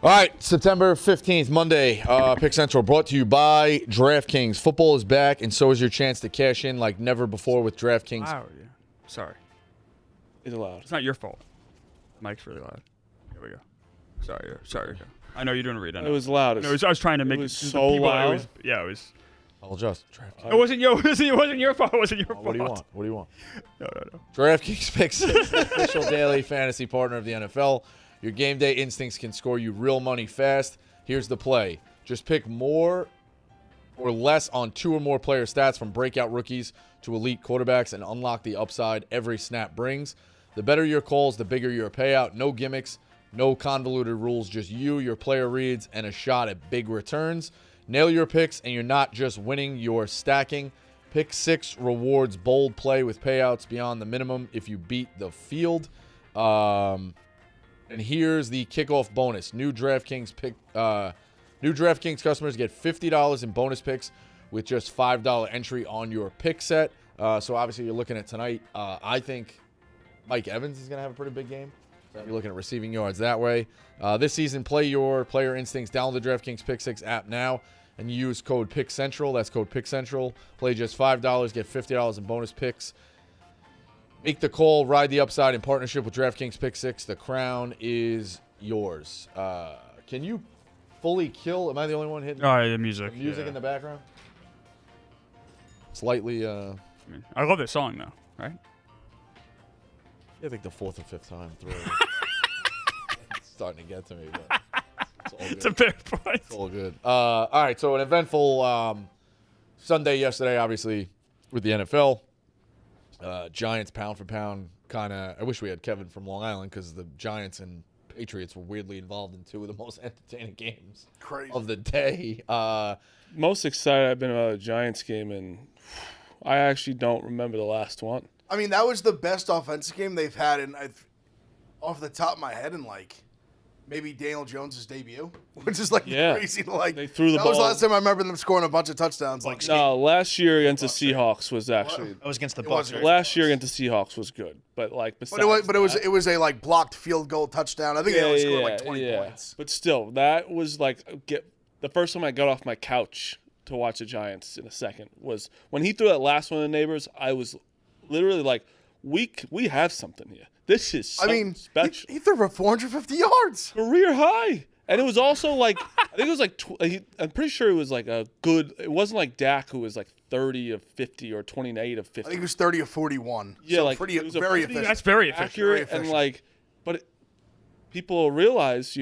All right, September 15th, Monday, Pick Central brought to you by DraftKings. Football is back, and so is your chance to cash in like never before with DraftKings. Wow, yeah. Sorry. It's loud. It's not your fault. Mike's really loud. Here we go. Sorry. I know you're doing a read. It was loud. No, I was trying to make it was the so people, loud. It was. I'll adjust. DraftKings. It wasn't your fault. It wasn't your fault. What do you want? No. DraftKings Pick Six, the official daily fantasy partner of the NFL. Your game day instincts can score you real money fast. Here's the play. Just pick more or less on 2 or more player stats from breakout rookies to elite quarterbacks and unlock the upside every snap brings. The better your calls, the bigger your payout. No gimmicks, no convoluted rules, just you, your player reads, and a shot at big returns. Nail your picks, and you're not just winning, you're stacking. Pick Six rewards bold play with payouts beyond the minimum if you beat the field. And here's the kickoff bonus. New DraftKings customers get $50 in bonus picks with just $5 entry on your pick set. So obviously you're looking at tonight. I think Mike Evans is going to have a pretty big game. So you're looking at receiving yards that way. This season, play your player instincts. Download the DraftKings Pick 6 app now and use code PickCentral. That's code PickCentral. Play just $5, get $50 in bonus picks. Make the call, ride the upside in partnership with DraftKings Pick 6. The crown is yours. Can you fully kill? Am I the only one hitting Oh, the music. the music in the background? Slightly. I love this song, though, right? I think the 4th or 5th time through. It's starting to get to me, but it's all good. It's a fair point. It's all good. All right, so an eventful Sunday yesterday, obviously, with the NFL. Giants pound for pound, kind of. I wish we had Kevin from Long Island because the Giants and Patriots were weirdly involved in 2 of the most entertaining games of the day. Most excited I've been about a Giants game, and I actually don't remember the last one. I mean, that was the best offensive game they've had, off the top of my head, in like maybe Daniel Jones' debut, which is like crazy. Like they threw the ball. That was the last time I remember them scoring a bunch of touchdowns. No, last year against the Seahawks was actually. That was against the Bucs. Last year against the Seahawks was good, but like besides. It was a like blocked field goal touchdown. I think they only scored like 20 points. But still, that was like the first time I got off my couch to watch the Giants in a second was when he threw that last one to the neighbors. I was literally like, we have something here. This is something special. He threw for 450 yards. Career high. And it was also like, I think it was like, I'm pretty sure it was like a good, it wasn't like Dak who was like 30 of 50 or 28 of 50. I think it was 30 of 41. Yeah, so like very efficient. That's very efficient. Accurate and like, but people realize,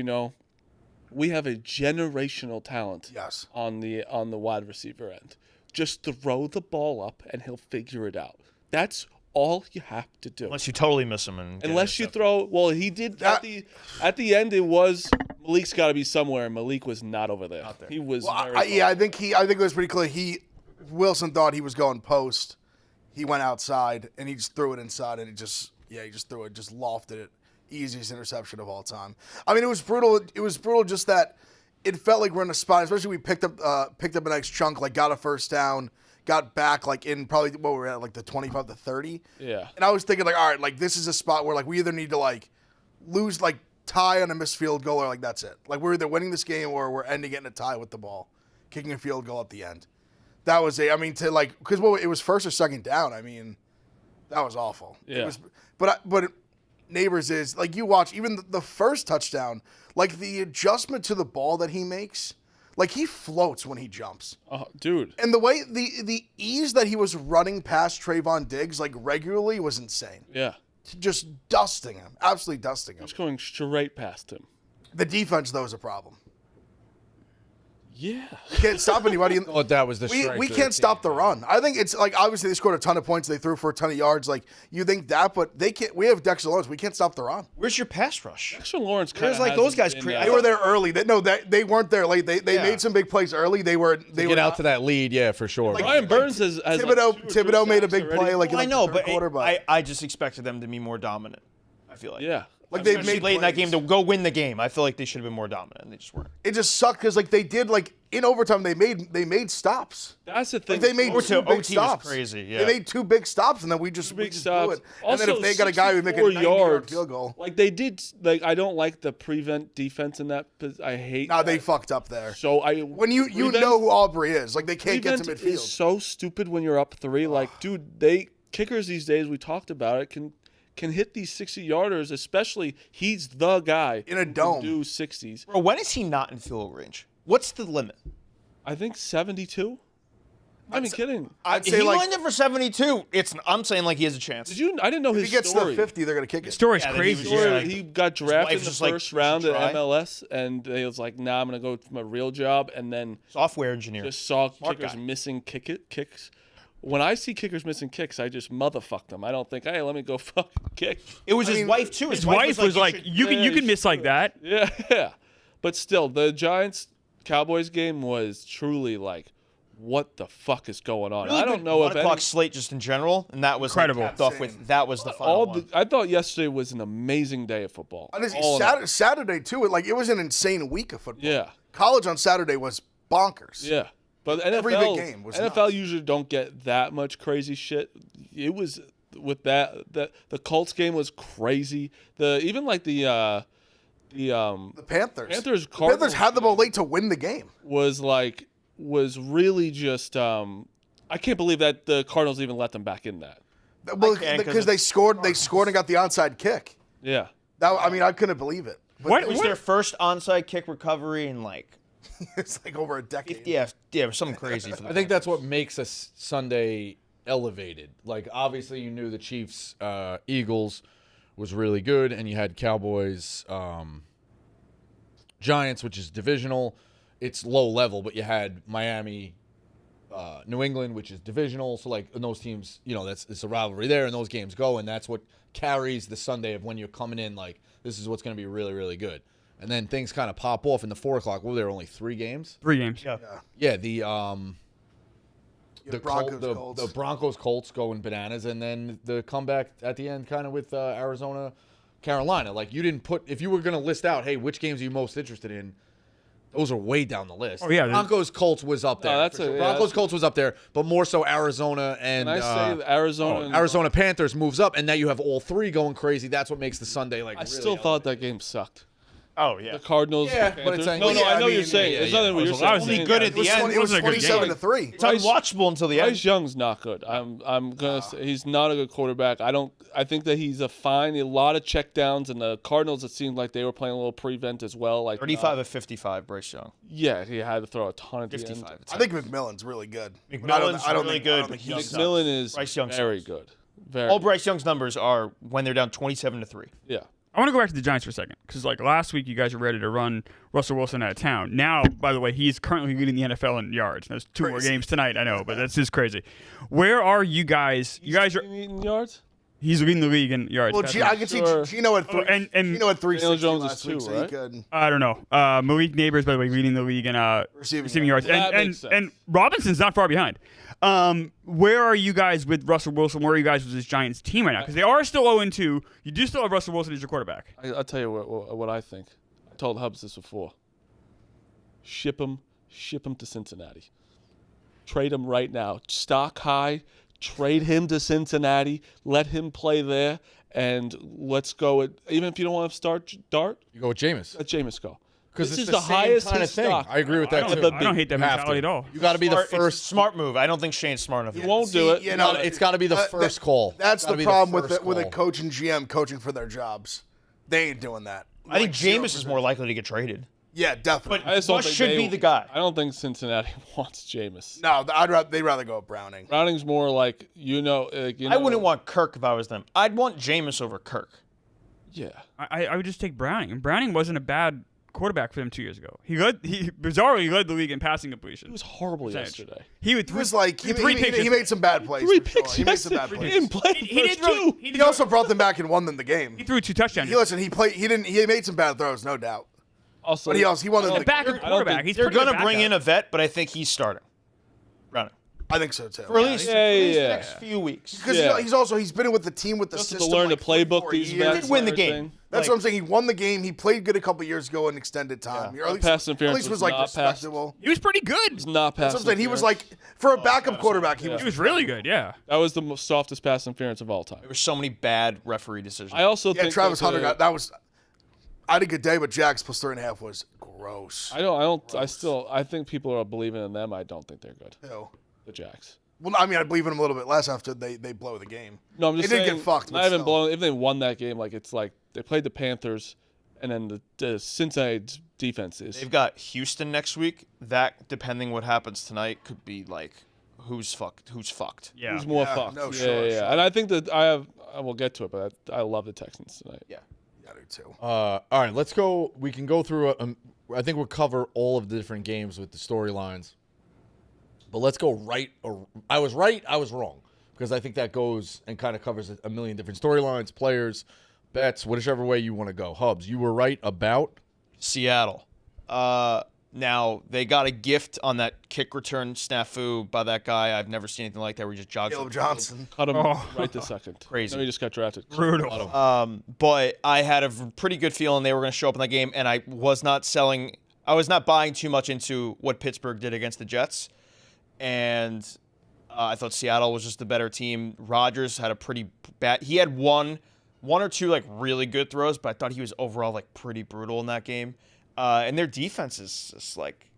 we have a generational talent. Yes. On the wide receiver end. Just throw the ball up and he'll figure it out. That's all you have to do. Unless you totally miss him. Unless you throw. Well, he did at the end. It was Malik's got to be somewhere, and Malik was not over there. He was. Well, I think it was pretty clear. Wilson thought he was going post. He went outside and he just threw it inside, and he just threw it, just lofted it. Easiest interception of all time. I mean, it was brutal. It was brutal. Just that it felt like we're in a spot. Especially we picked up a nice chunk, like got a first down. Got back like in probably what we're at, like the 25 to 30. Yeah. And I was thinking like, all right, like this is a spot where like we either need to like lose, like tie on a missed field goal, or like that's it. Like we're either winning this game or we're ending it in a tie with the ball, kicking a field goal at the end. That was because it was first or second down. I mean, that was awful. Yeah. It was, but Neighbors is like, you watch even the first touchdown, like the adjustment to the ball that he makes. Like, he floats when he jumps. Dude. And the way, the ease that he was running past Trayvon Diggs, like, regularly was insane. Yeah. Just dusting him. Absolutely dusting him. Just going straight past him. The defense, though, is a problem. Yeah. You can't stop anybody. That was the strength. We can't stop the run. I think it's like, obviously they scored a ton of points. They threw for a ton of yards. Like, you think that, but they can't. We have Dexter Lawrence. We can't stop the run. Where's your pass rush? Dexter Lawrence kind of like those guys. They were there early. They weren't there late. They made some big plays early. They were get out to that lead. Yeah, for sure. Like, Brian Burns has Thibodeau made a big play. Like, I know, but I just expected them to be more dominant. I feel like. Yeah. Like they've Especially made late in that game plays. to go win the game. I feel like they should have been more dominant, and they just weren't. It just sucked because like they did like in overtime they made stops. That's the thing. Like they made OT two big was stops. crazy, yeah. They made 2 big stops and then we just big blew stops. it. And then if they got a guy who make a 64 90-yard field goal, Like they did. Like I don't like the prevent defense in that. I hate. nah, they that. fucked up there. So I When you prevent- know who Aubrey is, like they can't get to prevent midfield. is so stupid when you're up 3. Like, dude, kickers these days. We talked about it. Can hit these 60-yarders, especially he's the guy In a who can dome. do 60s. Bro, when is he not in field range? What's the limit? I think 72. I'm kidding. I'd He say like lined up for 72. I'm saying like he has a chance. Did you? I didn't know if his he gets story. to the 50, they're gonna kick it. Story's Yeah, then he crazy. was Story, just like- he got wife drafted in the just like, first "We should round at try." MLS, and he was like, "Nah, I'm gonna go for my real job." And then Software engineer. just saw Smart kickers guy. missing kicks. When I see kickers missing kicks, I just motherfuck them. I don't think, hey, let me go fucking kick. It was his mean, wife too. His wife was like, you can miss like that. Yeah. But still, the Giants Cowboys game was truly like, what the fuck is going on? I don't know if 1 o'clock any, slate just in general, and that was Incredible. Like, capped off with that was the final one. I thought yesterday was an amazing day of football. Honestly, All in all. Saturday too. It was an insane week of football. Yeah. College on Saturday was bonkers. Yeah. But NFL, Every big game was NFL nuts. usually don't get that much crazy shit. It was with that the Colts game was crazy. The Panthers. Panthers The Panthers had the ball game late to win the game. was really just I can't believe that the Cardinals even let them back in that. Well, can, 'cause because they scored and got the onside kick. Yeah. I couldn't believe it. But What- It was their first onside kick recovery in like it's like over a decade. yeah, it was something crazy for them. I think that's what makes a Sunday elevated. Like, obviously, you knew the Chiefs Eagles was really good, and you had Cowboys Giants, which is divisional. It's low level, but you had Miami New England, which is divisional. So, like, in those teams, it's a rivalry there, and those games go, and that's what carries the Sunday of when you're coming in, like, this is what's going to be really, really good. And then things kind of pop off in the 4 o'clock. Well, there were only 3 games. 3 games. Yeah, the Broncos, the Broncos Colts going bananas, and then the comeback at the end, kind of with Arizona, Carolina. Like, you didn't put, if you were going to list out, hey, which games are you most interested in? Those are way down the list. Oh, yeah, Broncos Colts was up there. that's for sure. yeah, Broncos that's- Colts was up there, but more so Arizona and And I say Arizona. Arizona Panthers moves up, and now you have all 3 going crazy. That's what makes the Sunday like. I really still thought that game sucked. Oh yeah. The Cardinals. Yeah, the but it's Panthers. like- no, yeah, I know I what you're mean, saying. yeah, It's yeah. not what you're I saying. was Only good at the end. It was wasn't a good game. 27-3. It's unwatchable until the end. Bryce Young's not good. I'm gonna say he's not a good quarterback. I think that he's a lot of checkdowns, and the Cardinals, it seemed like they were playing a little prevent as well. Like 35 of 55, Bryce Young. yeah, he had to throw a ton at the end. 55. I think McMillan's really good. But McMillan's I don't really think, good, I don't but think he he's sucks. McMillan is Bryce Young very sucks. good. Very All Bryce Young's numbers are when they're down 27-3. yeah. I want to go back to the Giants for a second because, like, last week you guys were ready to run Russell Wilson out of town. Now, by the way, he's currently leading the NFL in yards. There's 2 more Crazy. games tonight, I know, but that's just crazy. Where are you guys? You guys are. Eating yards. He's leading the league in yards. Well, passing. I can see Sure. Gino at 3. and Gino at 360 Jones is last 2, week, so right? he could. I don't know. Malik Neighbors, by the way, leading the league in receiving yards. That makes sense. And Robinson's not far behind. Where are you guys with Russell Wilson? Where are you guys with this Giants team right now? Because they are still 0-2. You do still have Russell Wilson as your quarterback. I'll tell you what I think. I told Hubs this before. Ship him to Cincinnati. Trade him right now. Stock high. Trade him to Cincinnati. Let him play there, and let's go. Even if you don't want to start Dart, You go with Jameis. let Jameis go. Because This it's is the the same highest kind of his thing. stock. I agree with that I too. don't hate that You have mentality to. at all. You got to be the Smart- it's a first. smart move. I don't think Shane's smart enough. He won't do it. You know, It's got to be the first call. That's Gotta the be problem with first with a call. coach and GM coaching for their jobs. They ain't doing that. I think Like, Jameis 0%. is more likely to get traded. Yeah, definitely. I just don't Russ think should they- be the guy. I don't think Cincinnati wants Jameis. No, they'd rather go with Browning. Browning's more like I wouldn't want Kirk if I was them. I'd want Jameis over Kirk. Yeah. I would just take Browning. And Browning wasn't a bad quarterback for them 2 years ago. He bizarrely led the league in passing He completion. was horrible Percentage. yesterday. He would He was like he three picks. made some bad plays. Three for sure. picks He made some yesterday. bad He plays. didn't play the He first didn't really. two. He also brought them back and won them the game. He threw 2 touchdowns. Listen, he made some bad throws, no doubt. Also, But he won them a the backup I don't quarterback. think- He's They're pretty good going to bring backup. in a vet, but I think he's starting. Browning. I think so too. For at least, next few weeks. Because he's been with the team with the Just to system. learn like the playbook 3-4 these years. vets He did win and the game. everything. That's what I'm saying. He won the game. He played good a couple years ago in extended time. Yeah. Or at least, Pass interference at least was was like not passed. respectable. He was pretty good. It's not pass That's what I'm saying. He was like interference. for a backup quarterback. He He was really good. Yeah. That was the most softest pass interference of all time. There were so many bad referee decisions. I also Yeah, think Travis that Hunter the- got that was. I had a good day, but Jags plus 3.5 was gross. I think people are believing in them. I don't think they're good. Ew. The Jags. Well, I mean, I believe in him a little bit less after they blow the game. No, I'm just They saying. did get fucked, but Not even still. blown. If they won that game, like it's like they played the Panthers, and then the Cincinnati defense is. They've got Houston next week. That, depending what happens tonight, could be like who's fucked. Yeah. Who's more Yeah, fucked? no, yeah, sure, yeah. sure. And I think that I will get to it, but I love the Texans tonight. Yeah. I do too. All right, let's go. We can go through. I think we'll cover all of the different games with the storylines. But let's go right. I was right. I was wrong, because I think that goes and kind of covers a million different storylines, players, bets, whichever way you want to go. Hubs, you were right about Seattle. Now, they got a gift on that kick return snafu by that guy. I've never seen anything like that where he just jogs. Caleb Johnson. Cut him right this second. Crazy. Then he just got drafted. Brutal. But I had a pretty good feeling they were going to show up in that game, and I was not buying too much into what Pittsburgh did against the Jets. And I thought Seattle was just the better team. Rodgers had a pretty bad. He had one or two like really good throws, but I thought he was overall like pretty brutal in that game. And their defense is just like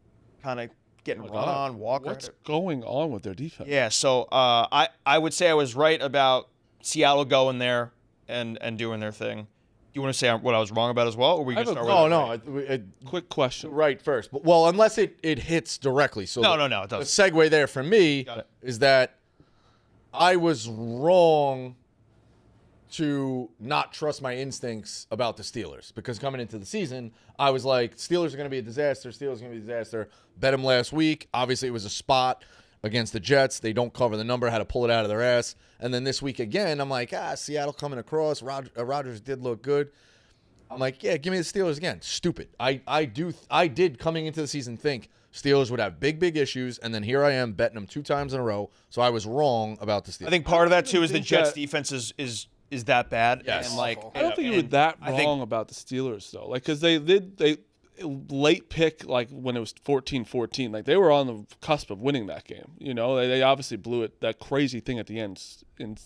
kind of getting run on. Walker. What's going on with their defense? Yeah, so I would say I was right about Seattle going there and doing their thing. You want to say what I was wrong about as well, or we I can have start a- with no. Quick question. Right first, but well, unless it hits directly. So No, the, no, it the doesn't. segue there for me Got it. is that I was wrong to not trust my instincts about the Steelers, because coming into the season, I was like, Steelers are going to be a disaster. Steelers are going to be a disaster. Bet them last week. Obviously, it was a spot against the Jets. They don't cover the number. Had to pull it out of their ass. And then this week again, I'm like, Seattle coming across. Rodgers did look good. I'm like, yeah, give me the Steelers again. Stupid. I did coming into the season think Steelers would have big issues, and then here I am betting them 2 times in a row. So I was wrong about the Steelers. I think part of that too is the think Jets' that- defense is that bad. Yes. And like I don't think you were that I think- wrong about the Steelers though. Like, because they late pick, like when it was 14-14, like they were on the cusp of winning that game. You know, they obviously blew it. That crazy thing at the end,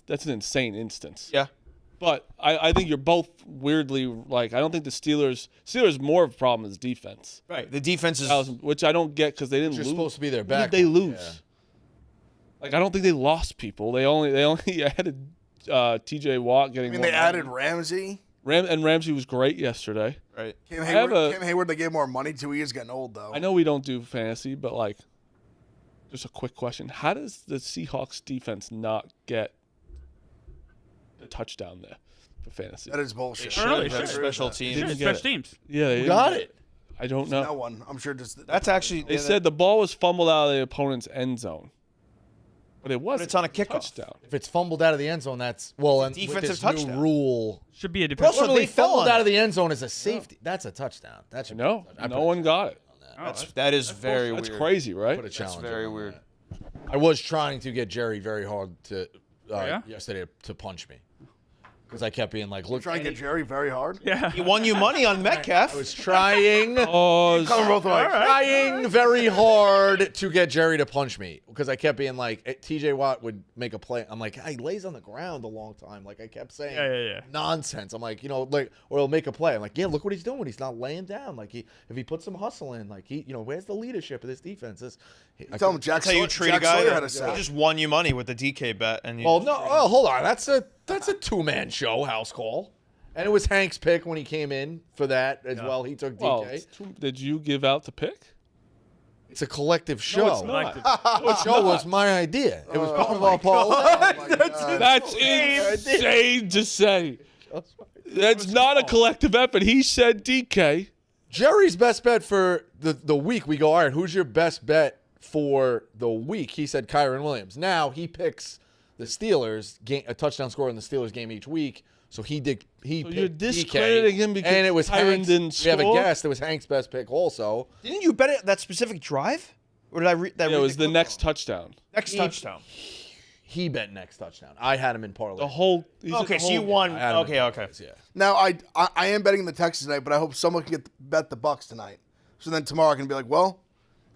that's an insane instance. Yeah. But I think you're both weirdly like, I don't think the Steelers more of a problem is defense. Right. The defense is Which I don't get, because they didn't You're lose. supposed to be their When did back. they lose? Like, I don't think they lost people. They only added T.J. Watt getting. I mean, more they added money. Ramsey. And Ramsey was great yesterday. right. Cam have Hayward, a- Cam Hayward, they gave more money to. He is getting old, though. I know we don't do fantasy, but like, just a quick question: how does the Seahawks defense not get the touchdown there for fantasy? That is bullshit. I don't know, they That's should. special They teams. didn't Should, get special it. teams. Yeah, they Got didn't- it. I don't No know. one. I'm sure just. That's actually They said the ball was fumbled out of the opponent's end zone, but it wasn't. it's on a kickoff. touchdown. If it's fumbled out of the end zone, that's well. And with defensive this touchdown. new rule, Should be a Also, defensive. they normally fell fumbled on out it. of the end zone is a safety. That's a touchdown. That should No, I no put a one got it. That is very weird. That's crazy, right? Put a challenge. very on weird. that. I was trying to get Jerry very hard to yeah? yesterday to punch me, because I kept being like, look, Trying to get Jerry very hard. Yeah. He won you money on Metcalf. I was trying. Oh, Cover both of us. Trying very hard to get Jerry to punch me, because I kept being like, TJ Watt would make a play. I'm like, he lays on the ground a long time. Like I kept saying Yeah. nonsense. I'm like, like, or he'll make a play. I'm like, yeah, look what he's doing. He's not laying down. Like if he puts some hustle in, like where's the leadership of this defense? Tell him Jack That's how you Sawyer, treat a Jack guy Sawyer had a that sack. just won you money with the DK bet. And you Well, no, hold on. That's a 2-man show, house call. And it was Hank's pick when he came in for that as well. He took DK. well, did you give out the pick? It's a collective show. it's not. The show was my idea. It was part of our parlay. Oh my God. That's insane to say. That's not a collective effort. He said DK. Jerry's best bet for the week, we go, all right, who's your best bet for the week? He said Kyron Williams. Now he picks the Steelers, a touchdown score in the Steelers game each week. So he picked you're DK, discrediting him because and it was Kyron Hank's, didn't we have a score? guess. It was Hank's best pick also. didn't you bet it that specific drive? Or did I read that? It was the next touchdown. next touchdown. He bet next touchdown. I had him in parlay. The whole. Okay, so you won. I had him in Okay. parlays, Yeah. Now I am betting the Texans tonight, but I hope someone can bet the Bucks tonight. So then tomorrow I can be like, well,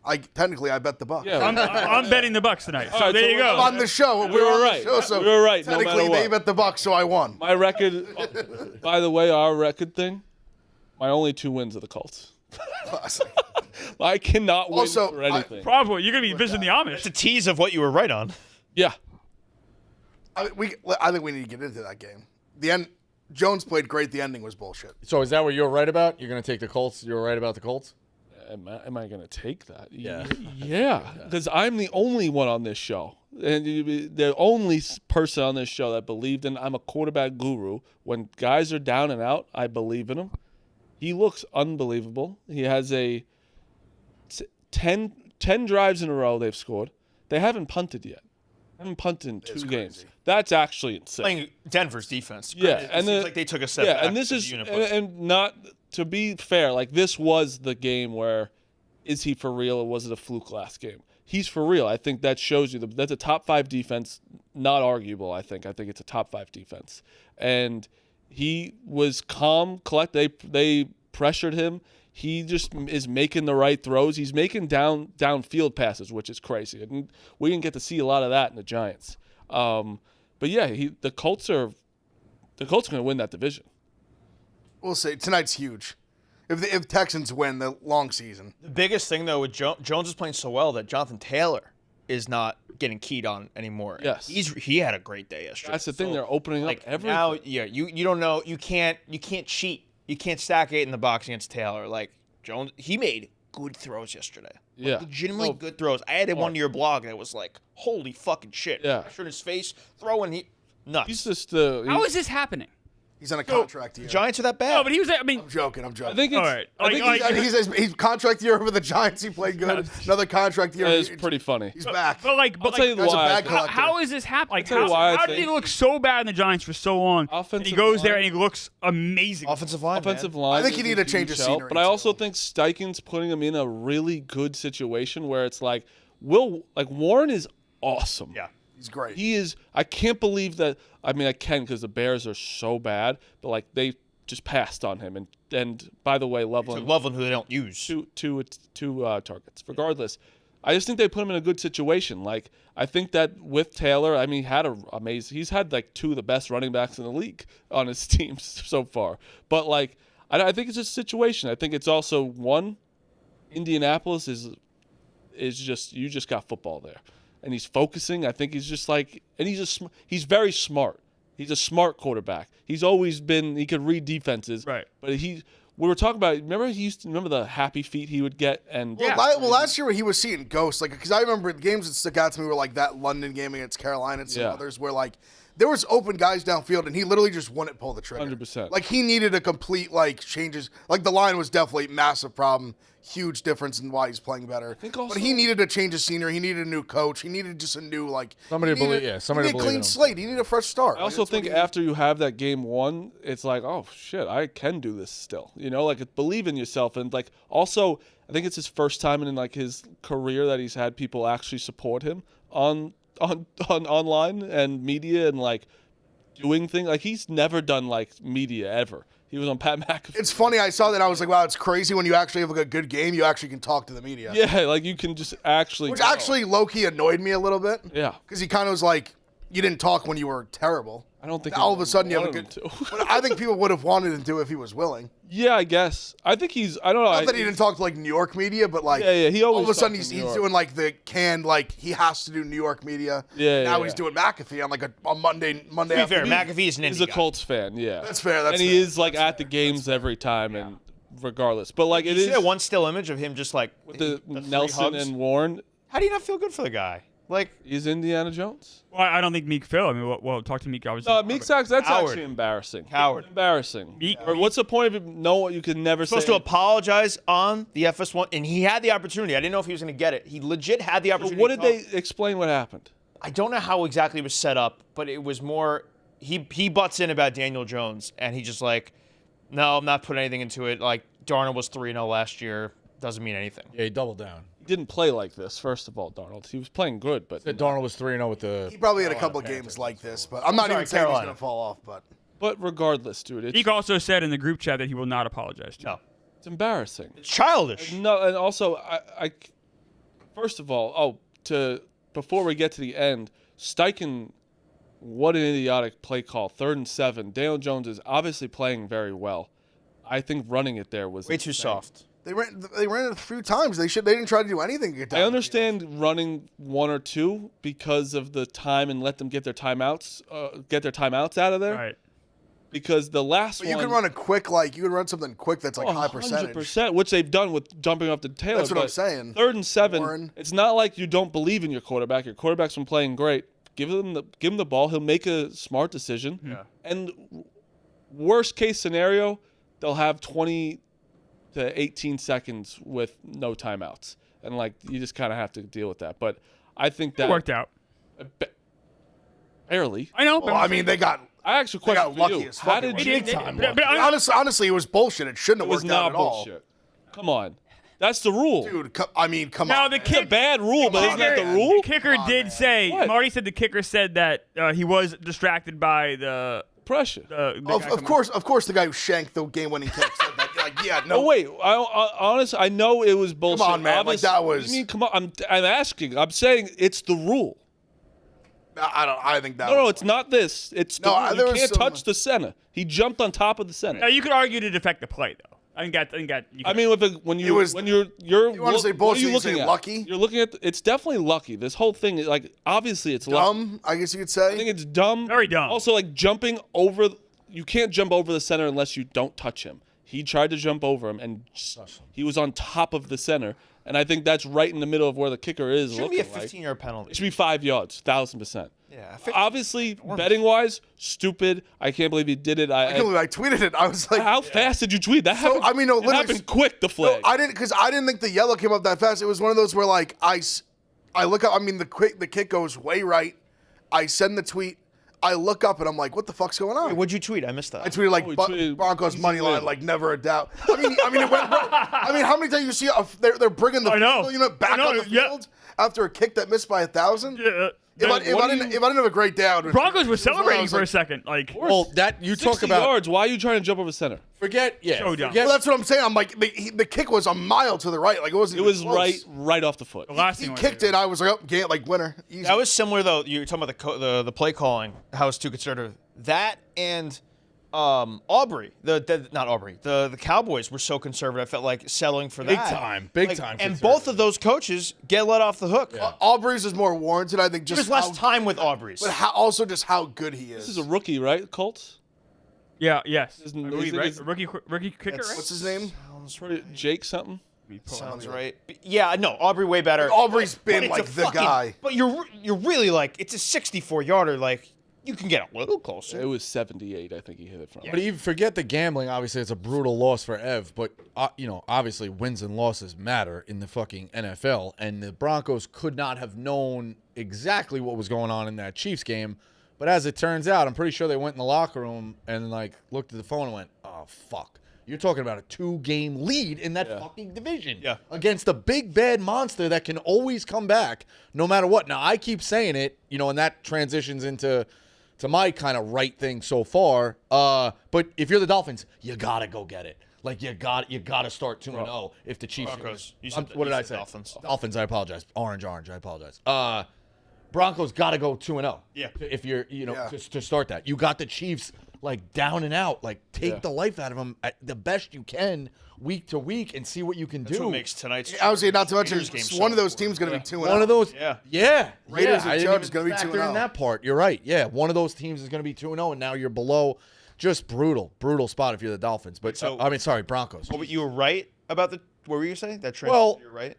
I bet the Bucks. Yeah. I'm betting the Bucks tonight. So right, there so you we're go. On the show, we were on right. the show, so We were right, no technically matter what. they bet the Bucks, so I won. My record. By the way, our record thing. My only 2 wins are the Colts. Classic. I cannot win Also, for anything. Probably. You're going to be visiting the Amish. It's a tease of what you were right on. Yeah. I think we need to get into that game. The end. Jones played great. The ending was bullshit. So is that what you're right about? You're going to take the Colts? You're right about the Colts? Am I going to take that? Yeah. Yeah, because I'm the only one on this show. And the only person on this show that believed in I'm a quarterback guru. When guys are down and out, I believe in him. He looks unbelievable. He has 10 drives in a row they've scored. They haven't punted yet. Haven't punted in 2 games. That's actually insane. Playing Denver's defense. Yeah, It and seems like they took a step back. and this as is a unit, but- and not to be fair, like this was the game where is he for real or was it a fluke last game? He's for real. I think that shows you that's a top 5 defense, not arguable. I think it's a top 5 defense, and he was calm, They pressured him. He just is making the right throws. He's making downfield passes, which is crazy. And we didn't get to see a lot of that in the Giants. But yeah, the Colts are going to win that division. We'll see. Tonight's huge. If Texans win the long season. The biggest thing, though, with Jones is playing so well that Jonathan Taylor is not getting keyed on anymore. Yes. He had a great day yesterday. That's the thing. They're opening up everything. Now, yeah, you don't know. You can't cheat. You can't stack 8 in the box against Taylor. Like Jones, he made good throws yesterday. Like, Yeah. legitimately good throws. I had one to your blog and it was like, holy fucking shit. Yeah. Pressure in his face, throwing nuts. He's just How is this happening? He's on a contract year. Giants are that bad. No, but he was. I mean, I'm joking. I think it's. all right. I think Like, He's contract year with the Giants. He played good. Another contract year. it's pretty funny. He's back. But tell you That's a why. bag how, collector. how is this happening? Like, tell you why I how did he think- look so bad in the Giants for so long? And Offensive he goes there line- and he looks amazing. Offensive line, Offensive man. line. I think you is need to change huge the help, scenery, but I also too. think Steichen's putting him in a really good situation where it's like, Warren is awesome. Yeah. He's great. He is. I can't believe that. I mean, I can because the Bears are so bad, but like they just passed on him. And by the way, Loveland Loveland, who they don't use. two targets. Regardless, I just think they put him in a good situation. Like I think that with Taylor, I mean, he's had like 2 of the best running backs in the league on his teams so far. But like, I think it's just a situation. I think it's also one. Indianapolis is just you just got football there, and he's focusing. I think he's just like, and he's very smart. He's a smart quarterback. He's always been. He could read defenses. Right. But we were talking about. Remember the happy feet he would get, and Well, last year he was seeing ghosts, like because I remember the games that stuck out to me were like that London game against Carolina and some others where like there was open guys downfield and he literally just wouldn't pull the trigger. 100%. Like he needed a complete like changes. Like the line was definitely a massive problem, huge difference in why he's playing better. But he needed to change his scenery. He needed a new coach. He needed just a new like Somebody to believe- he somebody to needed a believe in clean him. slate. He needed a fresh start. I also think after you have that game won, it's like, oh shit, I can do this still. Like believe in yourself, and like also, I think it's his first time in like his career that he's had people actually support him on online and media and like doing things. Like he's never done like media ever. He was on Pat McAfee. It's funny. I saw that. I was like, wow, it's crazy when you actually have like a good game. You actually can talk to the media. Yeah, like you can just actually. Which actually low-key annoyed me a little bit. Yeah. Because he kind of was like, you didn't talk when you were terrible. I don't think All of a sudden you have a wanted good. him to. But I think people would have wanted him to if he was willing. Yeah, I guess. I think he's. I don't know. Not that he didn't talk to like New York media, but like Yeah, he always all of a sudden talked he's to New York. doing like the canned like he has to do New York media. Yeah, Now yeah, he's yeah. doing McAfee on like a Monday To be fair, afternoon. McAfee is an He's indie a guy. Colts fan. Yeah, That's fair, that's and he fair, is like at the games every time, and regardless. But like it You see is that one still image of him just like with the three Nelson hugs? and Warren. How do you not feel good for the guy? Like, He's Indiana Jones. Well, I don't think Meek fell. I mean, well, talk to Meek. Obviously. Meek Sacks, that's Coward. actually embarrassing. Coward. Embarrassing. Meek- Or what's the point of it? No, you can never supposed say. to apologize on the FS1, and he had the opportunity. I didn't know if he was going to get it. He legit had the opportunity. What to did talk. they explain? What happened? I don't know how exactly it was set up, but it was more he butts in about Daniel Jones, and he just like, no, I'm not putting anything into it. Like Darnold was 3-0 last year, doesn't mean anything. Yeah, he doubled down. didn't play like this. First of all, Darnold, he was playing good, but Darnold was 3-0 with the. He probably had a couple of games like this, but I'm not even saying he's going to fall off. But regardless, dude, it's, He also said in the group chat that he will not apologize to you. No. it's embarrassing. It's childish. No, and also, I first of all, before we get to the end, Steichen, what an idiotic play call. 3rd and 7. Daniel Jones is obviously playing very well. I think running it there was Way too soft. They ran it a few times. They didn't try to do anything to get down. I understand running 1 or 2 because of the time and let them get their timeouts out of there. Right. Because the last But one, you can run a quick, you can run something quick that's like high percentage. 100%, which they've done with jumping off the tail. That's what I'm saying. 3rd and 7. Warren. It's not like you don't believe in your quarterback. Your quarterback's been playing great. Give him the ball. He'll make a smart decision. Yeah. And worst case scenario, they'll have 20 to 18 seconds with no timeouts, and you just kind of have to deal with that. But I think that It worked out. Barely. I know. Well, I mean, they got I actually They got question for lucky you. as How fucking did lucky. you? Big time. But honestly, it was bullshit. It shouldn't It have was worked out not at all. bullshit. Come on, that's the rule. Dude, come now on. the It's a kick. bad rule, but isn't that the man. rule? The kicker did say. What? Marty said the kicker said that he was distracted by the Pressure. guy Of coming- course, the guy who shanked the game-winning kick said that. No. Oh wait, honestly, I know it was bullshit. on, man, Obviously, that was- I mean, come on. I'm asking. I'm saying it's the rule. I think that. No, was it's not this. It's the No, rule. there You was can't some- touch the center. He jumped on top of the center. Now you could argue to defect the play though. I think that. You I could- mean, when It was- you're you wanna say what are you bullshit, you looking say at? lucky? You're looking at it's definitely lucky. This whole thing is obviously it's lucky. dumb. I guess you could say. I think it's dumb. Very dumb. Also, jumping over. You can't jump over the center unless you don't touch him. He tried to jump over him, and he was on top of the center. And I think that's right in the middle of where the kicker is. Shouldn't be a looking like. 15-yard penalty. It should be 5 yards, 1,000%. Yeah. Obviously, betting wise, stupid. I can't believe he did it. I tweeted it. I was like, How fast did you tweet that? So, I mean, no, it literally- happened quick. The flag. I didn't think the yellow came up that fast. It was one of those where I look up. I mean, the kick goes way right. I send the tweet. I look up and I'm like, what the fuck's going on? What'd you tweet? I missed that. I tweeted we tweeted Broncos easy money line, win. never a doubt. I mean, it went. I mean, how many times you see they're bringing the I know. field unit back I know, on the yeah. field after a kick that missed by 1,000? Yeah, If I didn't have a great day, I would. Broncos was it one of celebrating those, for a like, second. Well, that you 60 talk about. yards. Why are you trying to jump over center? Forget. So dumb. Well, that's what I'm saying. I'm like, the kick was a mile to the right. Like it wasn't. It even was close. right off the foot. the last He thing I kicked wanted it. I was like, oh, game, winner. Easy. That was similar though. You were talking about the play calling, how it's too conservative. That and Aubrey, not Aubrey. The Cowboys were so conservative. I felt like settling for Big that. time, big time And conservative. both of those coaches get let off the hook. Aubrey's is more warranted. I think just There's less time with Aubrey's. but also just how good he is. This is a rookie, right? Colts. Yeah. Yes. Isn't- I believe, isn't- right? is- Rookie kicker. Right? What's his name? Jake something. Sounds right. Yeah, no, Aubrey way better. Aubrey's But been it's like a the fucking- guy. But you're really it's a 64-yarder. You can get a little closer. It was 78. I think he hit it from. But even forget the gambling. Obviously, it's a brutal loss for Ev. But obviously, wins and losses matter in the fucking NFL. And the Broncos could not have known exactly what was going on in that Chiefs game. But as it turns out, I'm pretty sure they went in the locker room and looked at the phone and went, "Oh fuck." You're talking about a 2-game lead in that fucking division against a big, bad monster that can always come back no matter what. Now, I keep saying it, and that transitions into my kind of right thing so far. But if you're the Dolphins, you got to go get it. You got to start 2-0 if the Chiefs. Broncos. What did I say? Dolphins. Dolphins, I apologize. Orange, I apologize. Broncos got to go 2-0. Yeah. If you're, to start that. You got the Chiefs down and out. Take the life out of them the best you can week to week and see what you can That's do. what makes tonight's Obviously, not to mention, Raiders game so one of those important. teams going to be 2-0. One of those. Yeah. Raiders and I didn't Chargers even gonna be factor 2-0. in that part. You're right. Yeah. One of those teams is going to be 2-0, and now you're below. Just brutal spot if you're the Dolphins. But Broncos. But you were right about what were you saying? Well, you're right.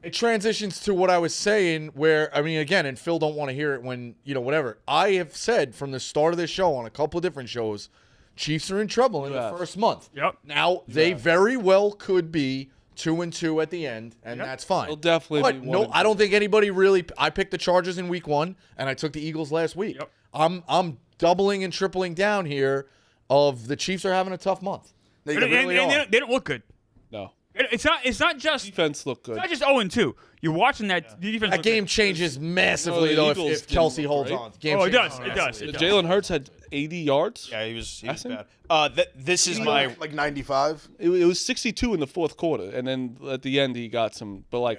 It transitions to what I was saying where, again, and Phil don't want to hear it when, whatever. I have said from the start of this show on a couple of different shows, Chiefs are in trouble in the first month. Yep. Now, they very well could be 2-2 at the end, and that's fine. They'll definitely But be no, 1-2. I don't think anybody really – I picked the Chargers in week 1, and I took the Eagles last week. Yep. I'm doubling and tripling down here of the Chiefs are having a tough month. They And really are. they don't look good. No. It's not just Defense looked good. It's not just 0-2. You're watching that defense. That game changes massively the though Eagles if didn't Kelce look holds great. on. Game Oh, it changes does. It does. massively. It does. Jalen Hurts had 80 yards. Yeah, he was Passing? bad. This is my like 95. It was 62 in the fourth quarter, and then at the end he got some. But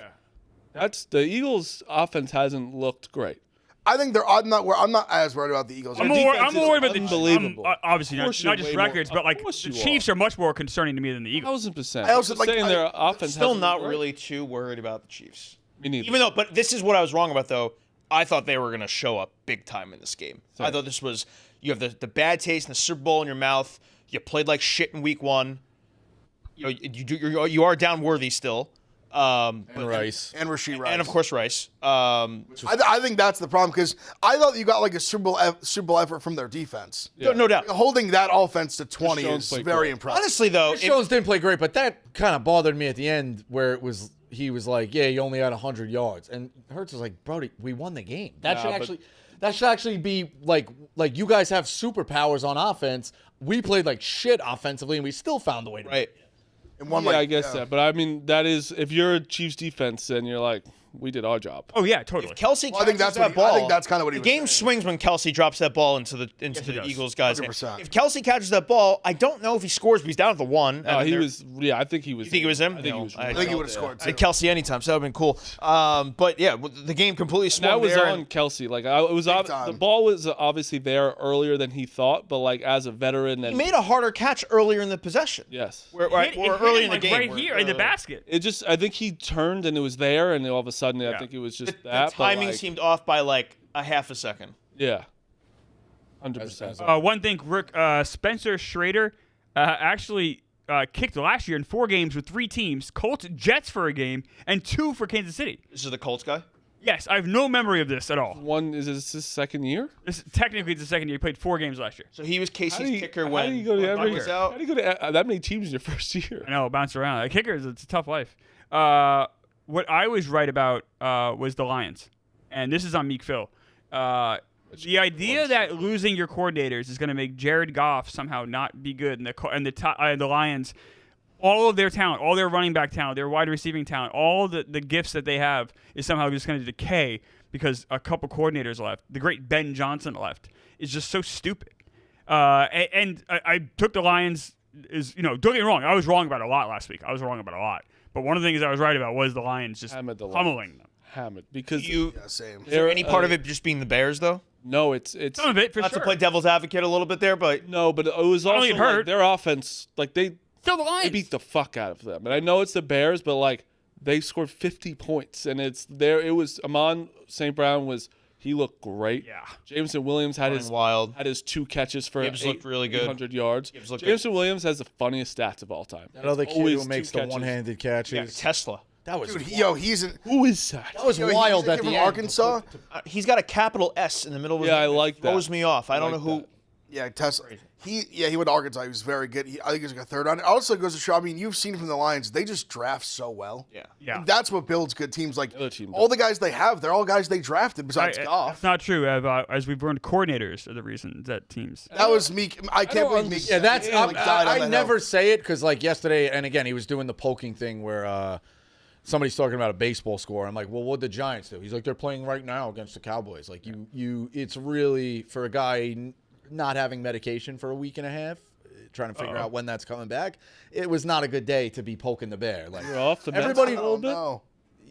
that's the Eagles' offense hasn't looked great. I think I'm not as worried about the Eagles. I'm Their more defense worried is about the unbelievable. obviously Of course not you're just way more- records, but like of course the you Chiefs are much more concerning to me than the Eagles. 1,000%. I also, I'm like, saying their offense still hasn't not looked great. really too worried about the Chiefs. Me neither. Even though, but this is what I was wrong about though. I thought they were going to show up big time in this game. I thought this was you have the bad taste in the Super Bowl in your mouth. You played like shit in week 1. You know you are down worthy still. And Rice. and Rasheed Rice. And of course Rice. I think that's the problem because I thought you got like a Super Bowl effort from their defense. No doubt. Holding that offense to 20 Jones is played very great. impressive. Honestly though, Jones didn't play great, but that kind of bothered me at the end where he was like, yeah, you only had 100 yards. And Hurts was like, Brody, we won the game. That should actually be like you guys have superpowers on offense. We played like shit offensively, and we still found a way to right. And one, I guess that. But I mean, that is if you're a Chiefs defense, then you're like, we did our job. Oh yeah, totally. Kelce Well, I think catches that's that what ball. I think that's kind of what he the was game saying. swings when Kelce drops that ball into the does. Eagles guys. 100%. If Kelce catches that ball, I don't know if he scores, but he's down at the 1. I think he was. You think it was him? I think No, he was. I I think he would have Yeah. scored I too. had Kelce anytime, so that would have been cool. But yeah, the game completely swung That was there. on Kelce. Like it was. time. The ball was obviously there earlier than he thought, but like as a veteran, He and made a harder catch earlier in the possession. yes, Where It hit early him, in the like, game. right here in the basket. it just. I think he turned and it was there, and all of a sudden, I think it was just The that. but, timing like, seemed off by like a half a second. Yeah. 100%. One thing, Rick, Spencer Schrader actually kicked last year in 4 games with 3 teams: Colts, Jets for a game, and 2 for Kansas City. This is the Colts guy. Yes, I have no memory of this at all. One is this his second year? Technically, it's the second year. He played 4 games last year. So he was Casey's kicker how when do you go to Buck every, was how out. do you go to that many teams in your first year? I know, bounce around. Kickers, it's a tough life. What I was right about was the Lions, and this is on Meek Phil. The idea that losing your coordinators is going to make Jared Goff somehow not be good, and the Lions, all of their talent, all their running back talent, their wide receiving talent, all the gifts that they have is somehow just going to decay because a couple coordinators left. The great Ben Johnson left. Is just so stupid. And I took the Lions. Don't get me wrong. I was wrong about a lot last week. But one of the things I was right about was the Lions just Hammered the pummeling them. Hammered because Yeah, same. Is there any part of it just being the Bears though? no, it's Some of it, for Not sure. to play devil's advocate a little bit there, but no, but it was Not only also it hurt. like their offense. Like they Still the Lions. beat the fuck out of them, and I know it's the Bears, but like they scored 50 points, and it's there. It was Amon St. Brown he looked great. Yeah. Jameson Williams had his wild. 2 catches for Gibbs looked really good. 800 yards. Gibbs looked Jameson Williams has the funniest stats of all time. That other kid Always who makes 2 the catches. one-handed catches. Tesla. That was Dude, he's Who is that? that was he's wild a at kid the from end. Arkansas. He's got a capital S in the middle of his Yeah, I name. like It that. throws me off. I don't like know who. that. Yeah, Tesla. He went to Arkansas. He was very good. I think he was like a third round. It also goes to show. I mean, you've seen from the Lions, they just draft so well. Yeah. Yeah. And that's what builds good teams. Like other team all the guys they have, they're all guys they drafted besides Goff. That's not true. As we've learned, coordinators are the reason that teams. That was Meek. I can't believe Meek. Yeah, that's like, died on I that never hill. say it because like yesterday, and again, he was doing the poking thing where somebody's talking about a baseball score. I'm like, well, what'd the Giants do? He's like, they're playing right now against the Cowboys. Like it's really for a guy not having medication for a week and a half, trying to figure out when that's coming back. It was not a good day to be poking the bear. Like You're off the Mets everybody, a little bit. No.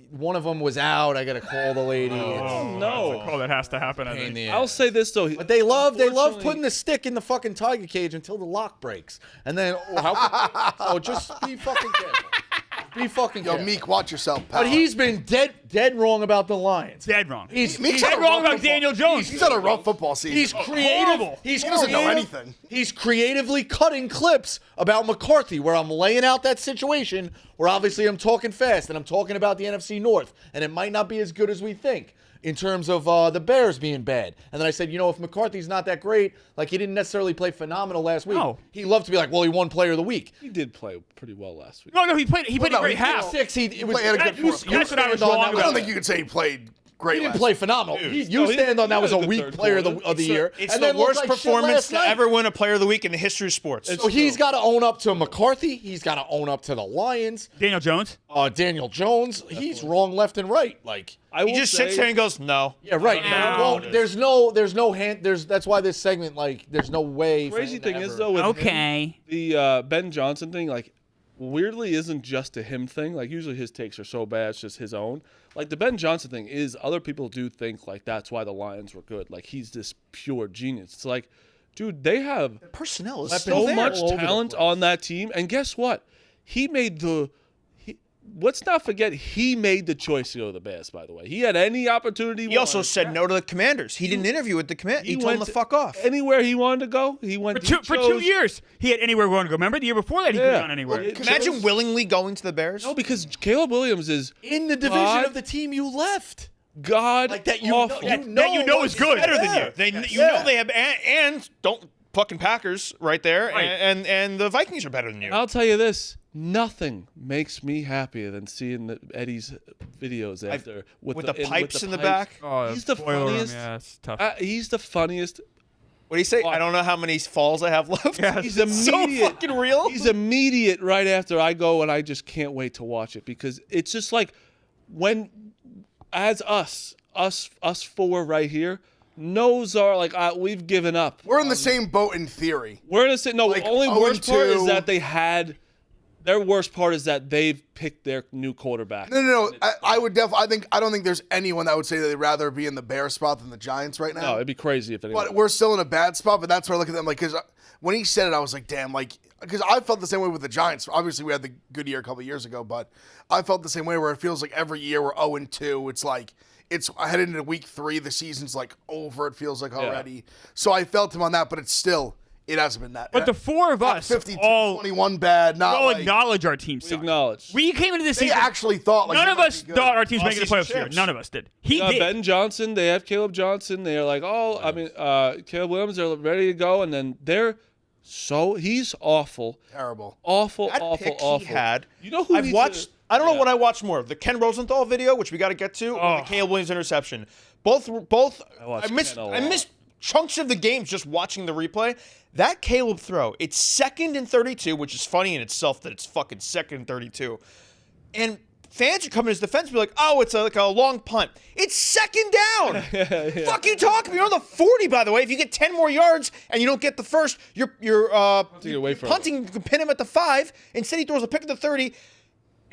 one of them was out. I got to call the lady. No. That's a call that has to happen. I Pain in think. the I'll ass. say this though. But they love Unfortunately- putting the stick in the fucking tiger cage until the lock breaks, and then just be fucking careful. Be fucking Yo, careful. Meek, watch yourself, pal. But he's been dead wrong about the Lions. Dead wrong. He's Meek's dead had a wrong rough about football- Daniel Jones. He's had a rough football season. He's creative. horrible. He's He doesn't know creative. anything. He's creatively cutting clips about McCarthy where I'm laying out that situation where obviously I'm talking fast and I'm talking about the NFC North and it might not be as good as we think in terms of the Bears being bad. And then I said, if McCarthy's not that great, like he didn't necessarily play phenomenal last week. No. He loved to be like, well, he won Player of the Week. He did play pretty well last week. No, he played a no, great he half. did. Six, it was He had a good fourth That's what I was stand on wrong that I about. don't think you could say he played great. He didn't last play year. phenomenal. Dude, You he- stand on that he was a had a good weak third player of quarter. the year. It's and the then looked worst like shit performance last to night. ever win a Player of the Week in the history of sports. It's So he's true. got to own up to McCarthy. He's got to own up to the Lions. Daniel Jones. Daniel Jones. He's wrong left and right. Like, I He will just say, sits there and goes, no. yeah, right. Wow. Well, there's no hand. That's why this segment, like, there's no way. for Crazy him to thing ever- is though, with him, Okay. the Ben Johnson thing, like, weirdly isn't just a him thing. Like, usually his takes are so bad, it's just his own. Like, the Ben Johnson thing is other people do think like that's why the Lions were good. Like, he's this pure genius. It's like, dude, they have Personnel is Weapons still so there. much all over the talent place. on that team, and guess what? He made the. Let's not forget he made the choice to go to the Bears. By the way, he had any opportunity. He also said no to the Commanders. He did an interview with the Commanders. He told them to fuck off. Anywhere he wanted to go, he went. For 2 years, he had anywhere going to go. Remember the year before that, he could have gone anywhere. Imagine willingly going to the Bears. No, because Caleb Williams is in the division God- of the team you left. God Like that, you awful. know, that you know is good. Better than Yeah. you. They, Yes. you know they have and don't fucking Packers right there, Right. and the Vikings are better than you. I'll tell you this: nothing makes me happier than seeing Eddie's videos after with the pipes in the back. Oh, He's the spoiler room, funniest. Yeah, it's tough. He's the funniest. What do you say? I don't know how many falls I have left. Yeah, He's It's so immediate. fucking real. He's immediate right after I go, and I just can't wait to watch it because it's just like when, as us four right here, nose are like we've given up. We're in the same boat in theory. We're gonna say no. Like, The only worst part 0-2. is that they had. Their worst part is that they've picked their new quarterback. No. I would definitely. I don't think there's anyone that would say that they'd rather be in the Bears spot than the Giants right now. No, it'd be crazy if anyone. But we're still in a bad spot. But that's where I look at them like, because when he said it, I was like, damn, like, because I felt the same way with the Giants. Obviously, we had the good year a couple of years ago, but I felt the same way where it feels like every year we're 0-2. It's like it's headed into week 3. The season's like over. It feels like already. So I felt him on that, but it's still. It hasn't been that. But the four of us 52-21 bad. Not all like, acknowledge our team sucks. Acknowledge. We came into this they season. actually thought like None they of might us be good. thought our team's making the season playoffs this year. champs. None of us did. He They got did. Ben Johnson. They have Caleb Johnson. They're like, Caleb Williams. They're ready to go, and then he's awful, Terrible. awful, That awful, pick awful. he had. You know who I've needs watched? to- I don't know yeah. what I watched more of, the Ken Rosenthal video, which we got to get to, or the Caleb Williams interception. Both. watched I missed. Ken a I lot. missed chunks of the games just watching the replay. That Caleb throw, it's 2nd and 32, which is funny in itself that it's fucking 2nd and 32, and fans are coming to his defense and be like, "Oh, it's like a long punt. It's 2nd down. Fuck you talking? You're on the 40, by the way. If you get 10 more yards and you don't get the first, you're Punting away from punting. You can pin him at the 5. Instead, he throws a pick at the 30."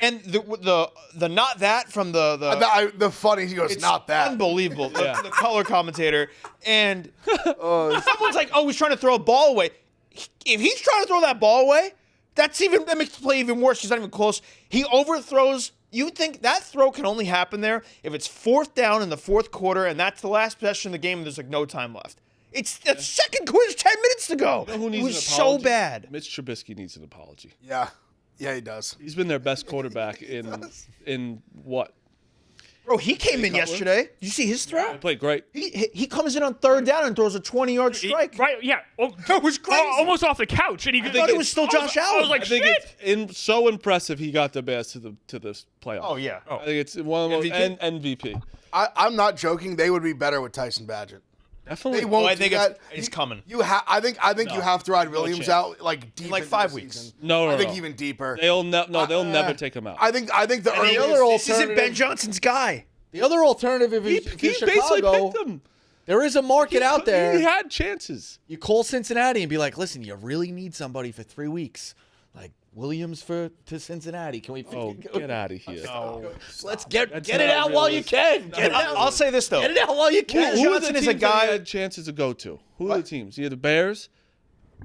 And the not that from The funny, he goes, it's not that. unbelievable. The color commentator and someone's like, "Oh, he's trying to throw a ball away." If he's trying to throw that ball away, that makes the play even worse. He's not even close. He overthrows. You think that throw can only happen there if it's 4th down in the 4th quarter, and that's the last possession of the game, and there's like no time left. It's the 2nd quarter, 10 minutes to go. You know who It needs was an so apology? bad. Mitch Trubisky needs an apology. Yeah, he does. He's been their best quarterback in what? Bro, he came in yesterday. Did you see his throw? He played great. He comes in on 3rd down and throws a 20-yard strike. Right? Yeah. Oh, That was crazy. almost off the couch, and he I thought it was still Josh Allen. I was like, I think shit. it's so impressive he got the Bears to the playoffs. Oh yeah. I think it's one of the most MVP? MVP. I'm not joking. They would be better with Tyson Badgett. Definitely. They won't. I do think that. it's coming. I think you have to ride Williams chance. out like deep like into 5 the weeks. season. No, I think no. even deeper. They'll never take him out. I think the And earliest. this isn't Ben Johnson's guy. The other alternative, if he you're basically Chicago, picked him. there is a market out there. He had chances. You call Cincinnati and be like, listen, you really need somebody for 3 weeks. Like Williams to Cincinnati. Can we Oh, get out of here. Let's get That's it not out while you can. Get it out. I'll say this though. Get it out while you can. Who are Johnson the is teams a that guy- he had chances to go to? Who are the teams? He had the Bears,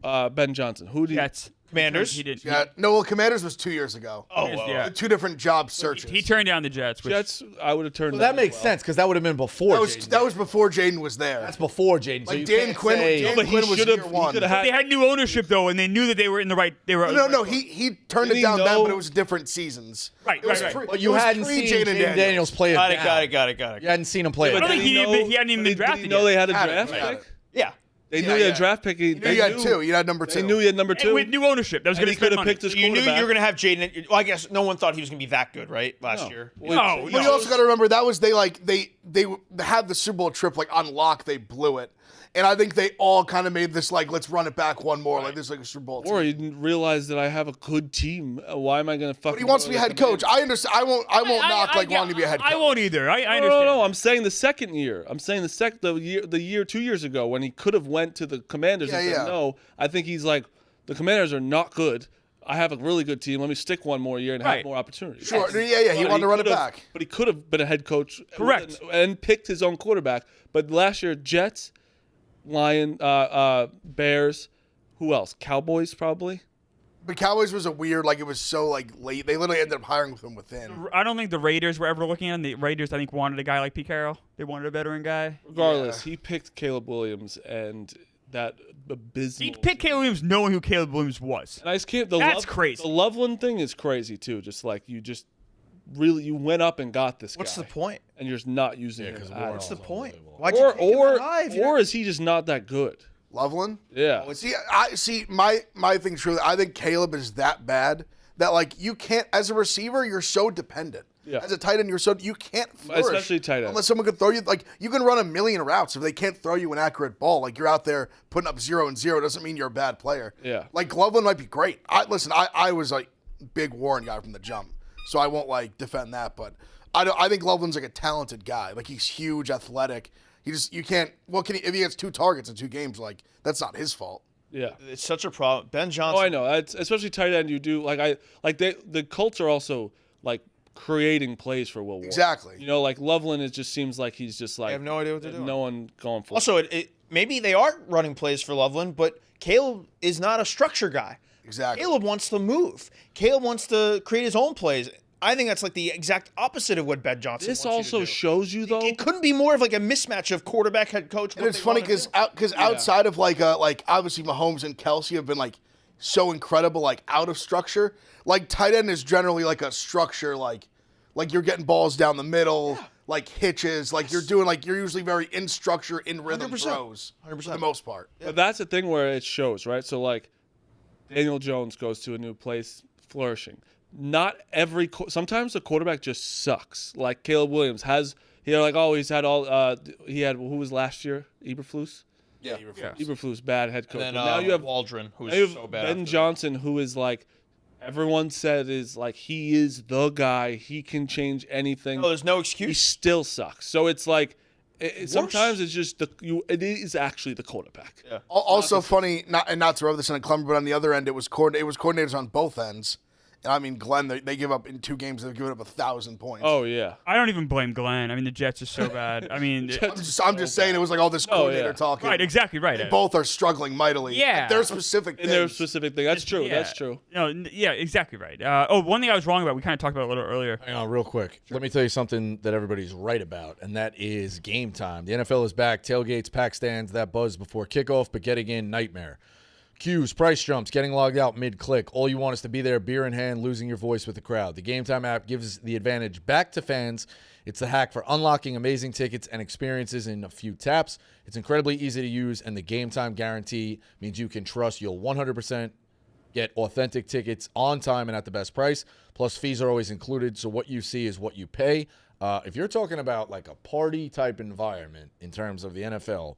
Ben Johnson. Who do you? Jets. Commanders? He did. Yeah, no, well, Commanders was 2 years ago. Oh, Yeah. Two different job searches. He turned down the Jets. Which, Jets. I would have turned. Well, that down makes as well. sense because that would have been before. that was before Jaden was there. That's before Jaden. So Like you Dan can't Quinn- say- Dan But he Quinn was should year have. one. He could have they had. had new ownership though, and they knew that they were in the right. They were. No, he turned Did it he down then, know- but it was different seasons. Right, It was right. pre- But you it was hadn't pre- seen Jaden Daniels play it. Got down. it. You hadn't seen him play I it. don't think Did he hadn't even been Did he drafted know yet. they had a Had it, draft had pick? it. Yeah. They knew he had a draft pick. You had two. You had number two. They knew he had number two. And with new ownership, that was And going he to could have picked his You knew quarterback. you were going to have Jaden. Well, I guess no one thought he was going to be that good, right? Last year. No, But you also got to remember that was they had the Super Bowl trip like on lock. They blew it, and I think they all kind of made this like let's run it back one more like this is like a Super Bowl. Or team. he didn't realize that I have a good team. Why am I going to fuck? But he wants to be head coach. I understand. I won't knock wanting to be a head coach. I won't either. I understand. No. I'm saying the second year. I'm saying the year 2 years ago when he could have went to the Commanders and said no. I think he's like the Commanders are not good. I have a really good team. Let me stick one more year and have more opportunities. Sure. Yeah. He wanted to run it back. But he could have been a head coach. Correct. And picked his own quarterback. But last year, Jets, Bears, who else? Cowboys probably. But Cowboys was a weird, like it was so like late. They literally ended up hiring him within. I don't think the Raiders were ever looking at him. The Raiders, I think, wanted a guy like Pete Carroll. They wanted a veteran guy. Regardless, he picked Caleb Williams and that abysmal. He picked Caleb Williams knowing who Caleb Williams was. And I just can't. That's crazy. The Loveland thing is crazy too. Just like you went up and got this guy. What's the point? And you're just not using him. What's the point? unbelievable. Why'd you pick him that high if you're- Or is he just not that good? Loveland? Yeah. See, my thing truly, I think Caleb is that bad that like you can't as a receiver, you're so dependent. Yeah. As a tight end, you can't flourish. Especially tight end. Unless someone could throw you like you can run a million routes. If they can't throw you an accurate ball, like you're out there putting up 0 and 0 doesn't mean you're a bad player. Yeah. Like Loveland might be great. I was like big Warren guy from the jump. So I won't like defend that, but I think Loveland's like a talented guy. Like he's huge, athletic. You can't. What can he? If he gets 2 targets in 2 games, like that's not his fault. Yeah. It's such a problem. Ben Johnson. Oh, I know. Especially tight end, you do the Colts are also like creating plays for Will Warren. Exactly. You know, like Loveland, it just seems like he's just like I have no idea what they're doing. No one going for. Also, maybe they are running plays for Loveland, but Caleb is not a structure guy. Exactly. Caleb wants to move. Caleb wants to create his own plays. I think that's like the exact opposite of what Ben Johnson This wants also you to do. shows you though. It couldn't be more of like a mismatch of quarterback, head coach. And it's funny because outside of like obviously Mahomes and Kelce have been like so incredible like out of structure. Like tight end is generally like a structure like you're getting balls down the middle, like hitches, like you're doing like you're usually very in structure, in rhythm 100%. throws 100%. for the most part. But that's the thing where it shows, right? So like Daniel Jones goes to a new place, flourishing. Not every sometimes the quarterback just sucks. Like Caleb Williams has he's had all he had who was last year? Eberflus? Yeah. Eberflus bad head coach. And then now you have Waldron, who's now you have so bad. Ben Johnson, who is like everyone said is like he is the guy. He can change anything. No, there's no He excuse. still sucks. So it's like sometimes it's just it is actually the quarterback. Yeah. Also funny, not to rub this in a clumber, but on the other end, it was coordinators on both ends. And I mean, Glenn, they give up in 2 games. They've given up 1,000 points. Oh yeah. I don't even blame Glenn. I mean, the Jets are so bad. I mean, I'm just saying it was like all this coordinator talking. right, exactly right. They both are struggling mightily. Yeah. Their specific In things. their specific thing. That's true. Yeah. That's true. No, yeah, exactly right. One thing I was wrong about, we kind of talked about it a little earlier. Hang on, real quick. Let me tell you something that everybody's right about, and that is game time. The NFL is back. Tailgates, pack stands, that buzz before kickoff, but getting in, nightmare. Queues, price jumps, getting logged out mid-click. All you want is to be there, beer in hand, losing your voice with the crowd. The Gametime app gives the advantage back to fans. It's the hack for unlocking amazing tickets and experiences in a few taps. It's incredibly easy to use, and the Gametime guarantee means you can trust you'll 100% get authentic tickets on time and at the best price. Plus, fees are always included, so what you see is what you pay. If you're talking about like a party-type environment in terms of the NFL,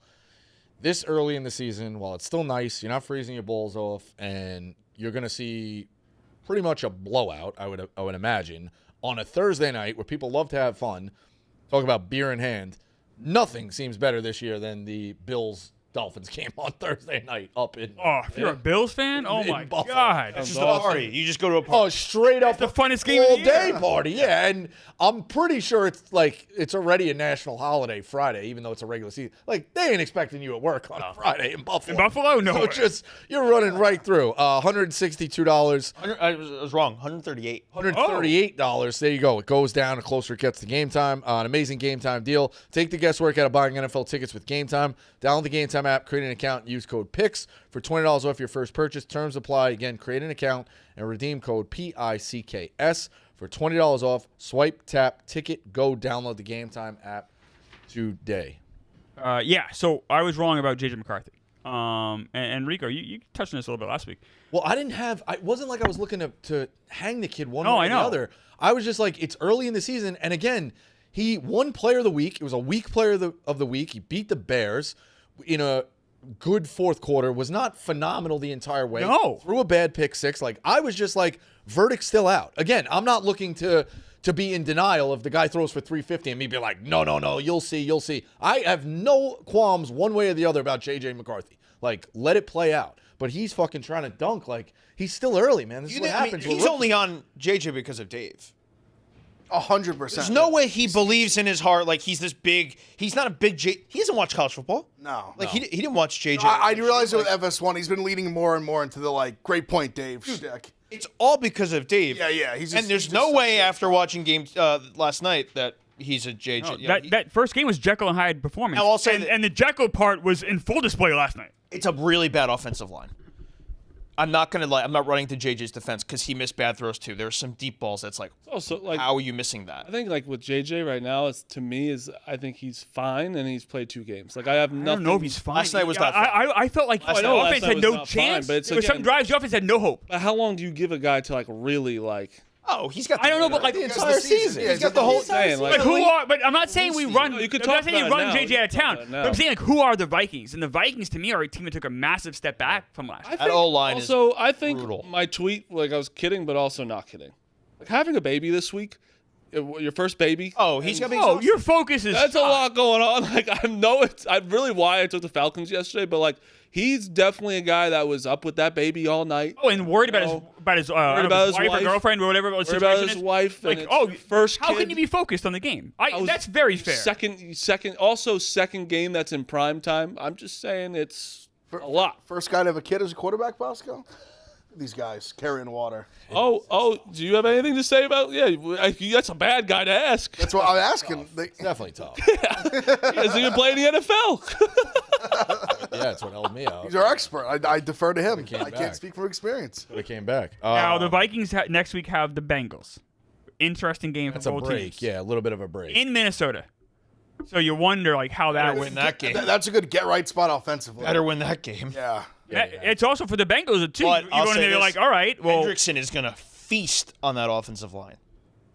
this early in the season, while it's still nice, you're not freezing your balls off, and you're going to see pretty much a blowout, I would imagine, on a Thursday night where people love to have fun, talk about beer in hand. Nothing seems better this year than the Bills-Dolphins game on Thursday night up in Oh, if you're a Bills fan, oh in my Buffalo. God. It's just a party. You just go to a party. Oh, straight up the funnest game of all the day year. party. Yeah, and I'm pretty sure it's already a national holiday Friday, even though it's a regular season. Like they ain't expecting you at work on a Friday in Buffalo. In Buffalo? No So way. just you're running right through. $162. I was wrong. 138. $138. There you go. It goes down the closer it gets to game time. An amazing game time deal. Take the guesswork out of buying NFL tickets with Game Time. Download the Game Time app, create an account, and use code PICKS for $20 off your first purchase. Terms apply. Again, create an account and redeem code PICKS for $20 off. Swipe, tap, ticket, go download the Game Time app today. Yeah, so I was wrong about J.J. McCarthy. And Rico, you touched on this a little bit last week. Well, I wasn't like I was looking to hang the kid one No, way I or the know. other. I was just like, it's early in the season. And again, he won player of the week. It was a weak player of the week. He beat the Bears in a good fourth quarter, was not phenomenal the entire way. No. Threw a bad pick six. Like, I was just like, verdict still out. Again, I'm not looking to be in denial if the guy throws for 350 and me be like, no, you'll see. I have no qualms one way or the other about J.J. McCarthy. Like, let it play out. But he's fucking trying to dunk. Like, he's still early, man. This is what happens. with He's rookies. only on JJ because of Dave. 100%. There's no way he believes in his heart like he's this big. He's not a big J. He doesn't watch college football. No. Like he didn't watch JJ. I realize it with FS1. He's been leading more and more into the like great point, Dave shtick. It's all because of Dave. Yeah. And there's no way after watching game last night that he's a JJ. No, you know, that first game was Jekyll and Hyde performance. Now, I'll say that- and the Jekyll part was in full display last night. it's a really bad offensive line. I'm not running to JJ's defense because he missed bad throws too. There's some deep balls that's like, Also, like, how are you missing that? I think like with JJ right now, I think he's fine and he's played 2 games. Like I have nothing. I don't know if he's fine. Last night was not fine. I felt like I the know last offense night had was no not fine, chance. but it's There were some again- drives the offense had no hope. But how long do you give a guy to like really like? Oh, he's got. I don't know, but like the entire season. Yeah, He's got the whole saying, like, But who are? But I'm not saying we run. No, you could I'm not talk saying you about it run now. JJ You out of can talk town. about it But now. I'm saying like who are the Vikings? And the Vikings to me are a team that took a massive step back from last. year. That O-line is Also, I think brutal. my tweet, like I was kidding, but also not kidding. Like having a baby this week, your first baby. Oh, he's got. Oh, your focus is. That's a lot going on. Like I know it's. I really why I took the Falcons yesterday, but like he's definitely a guy that was up with that baby all night. Oh, and worried about his I don't know, about his his wife or wife. girlright or whatever the Worried situation about his is. wife. Like, and oh, it's your first how kid. can you be focused on the game? was- That's very fair. Second game that's in prime time. I'm just saying it's a lot. First guy to have a kid as a quarterback, Bosco? These guys carrying water. Oh, do you have anything to say about? Yeah, that's a bad guy to ask. That's what I'm asking. It's definitely tough. He hasn't even played in the NFL. Yeah, it's what held me out. He's our expert. I defer to him. came I can't back. speak from experience. But it came back. Now the Vikings next week have the Bengals. Interesting game That's for a both break. teams. Yeah, a little bit of a break. In Minnesota. So you wonder like how that Better would win that game. That's a good get right spot offensively. Better win that game. Yeah. It's also for the Bengals too. But You I'll go in say there, you're this, like, all right, well, Hendrickson is gonna feast on that offensive line.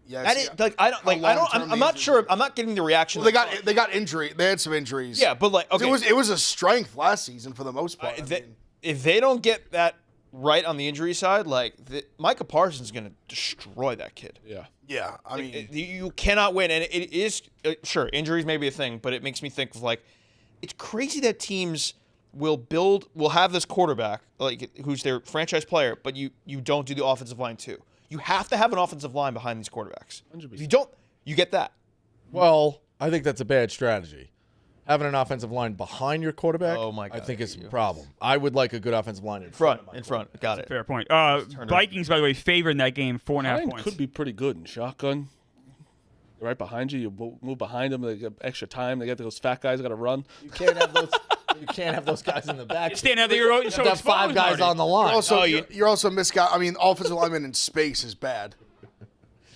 Yes. That is, like I don't like. I don't. I'm not sure. I'm not getting the reaction. Well, they got injury. They had some injuries. Yeah, but like okay. It was a strength last season for the most part. If they don't get that right on the injury side, like Micah Parsons is going to destroy that kid. Yeah. I mean, You cannot win, and it is sure injuries may be a thing, but it makes me think of like it's crazy that teams will have this quarterback like who's their franchise player, but you don't do the offensive line too. You have to have an offensive line behind these quarterbacks. 100%. If you don't, you get that. Well, I think that's a bad strategy. Having an offensive line behind your quarterback, Oh, my God, I think I is a hate you. problem. I would like a good offensive line in front. In front. Got it. fair point. it Vikings, by the way, favored in that game 4.5 Mine points. could be pretty good in shotgun. Right behind you, move behind them. They get extra time. They get those fat guys got to run. You can't have those. You can't have those guys in the back. Stand out there, you're so You have 5 exposed, guys Marty. on the line. you're also misguided. I mean, offensive lineman in space is bad.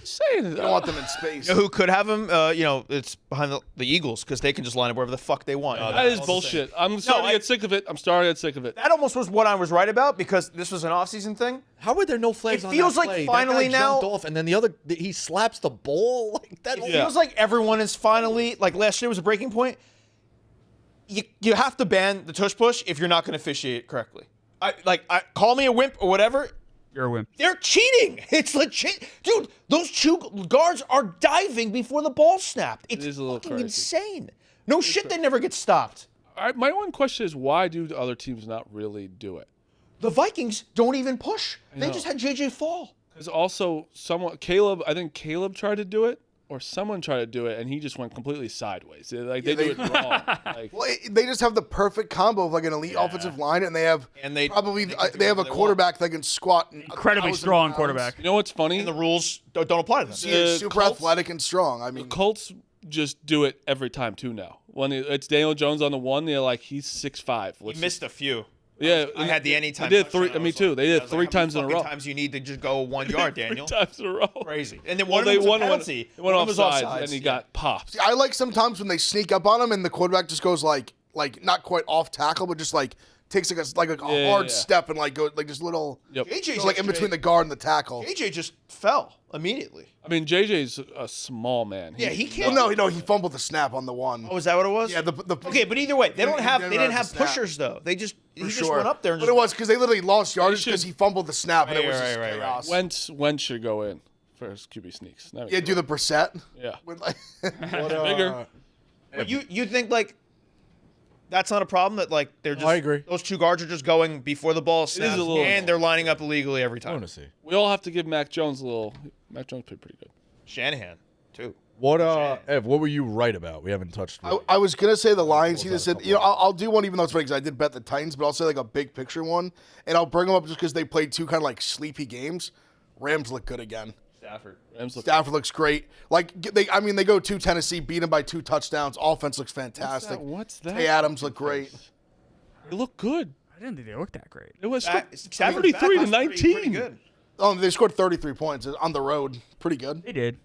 Saying it. You don't want them in space. You know who could have him? It's behind the Eagles because they can just line up wherever the fuck they want. That is bullshit. I'm starting to get sick of it. That almost was what I was right about because this was an offseason thing. How were there no flags It on feels that like play? finally that guy now- jumped off, and then the other he slaps the ball like that. It feels like everyone is finally like last year was a breaking point. You have to ban the tush push if you're not going to officiate correctly. Call me a wimp or whatever. You're a wimp. They're cheating. It's legit, dude. Those 2 guards are diving before the ball snapped. It's is a little fucking crazy. insane. No shit, they never get stopped. All right, my one question is why do the other teams not really do it? The Vikings don't even push. They know. just had JJ fall. Because also I think Caleb tried to do it, or someone tried to do it, and he just went completely sideways. They do it wrong. Like, Well, they just have the perfect combo of like an elite offensive line, and they have they probably can do they have a whatever they quarterback that can squat. Incredibly 1,000 strong pounds. quarterback. you know what's funny? And the rules don't apply to them. He is super Colts- athletic and strong. I mean, Colts just do it every time too now. When it's Daniel Jones on the one, they're like he's 6'5". You missed a few. Yeah, I had the anytime. They did touchdown. 3. I Me was too. like- They I did was 3 like, how many times in a fucking row. times you need to just go 1 yard, Daniel. 3 times in a row. Crazy. And then Well, one of them was a won penalty. It went One was offside, offsides. and he Yeah. got popped. I like sometimes when they sneak up on him and the quarterback just goes like not quite off tackle, but just like takes like a hard step and like go like just little JJ's like in between the guard and the tackle. JJ just fell immediately. I mean, JJ's a small man. Yeah, he can't. Well, no, he fumbled the snap on the one. Oh, is that what it was? Yeah, Okay, but either way, they didn't didn't have snap. pushers though. He just Sure. went up there and But just it was because they literally lost yardage should- because he fumbled the snap and it was just right. chaos. Wentz should go in for his QB sneaks. Yeah, do the Brissett. Yeah. With, like, Bigger. But you think like that's not a problem that like they're just I agree. those two guards are just going before the ball snaps a little- and they're lining up illegally every I time. want to see. We all have to give Mac Jones Mac Jones played pretty good. Shanahan too. What Ev? What were you right about? We haven't touched. I was gonna say the Lions. He just said, I'll do one even though it's funny because I did bet the Titans, but I'll say like a big picture one, and I'll bring them up just because they played two kind of like sleepy games. Rams look good again. Stafford looks great. Like they go to Tennessee, beat them by 2 touchdowns. Offense looks fantastic. What's that? Tay Adams looked great. They look good. I didn't think they looked that great. It was Stafford's 33 back to was 19. Pretty good. Oh, they scored 33 points on the road. Pretty good. They did.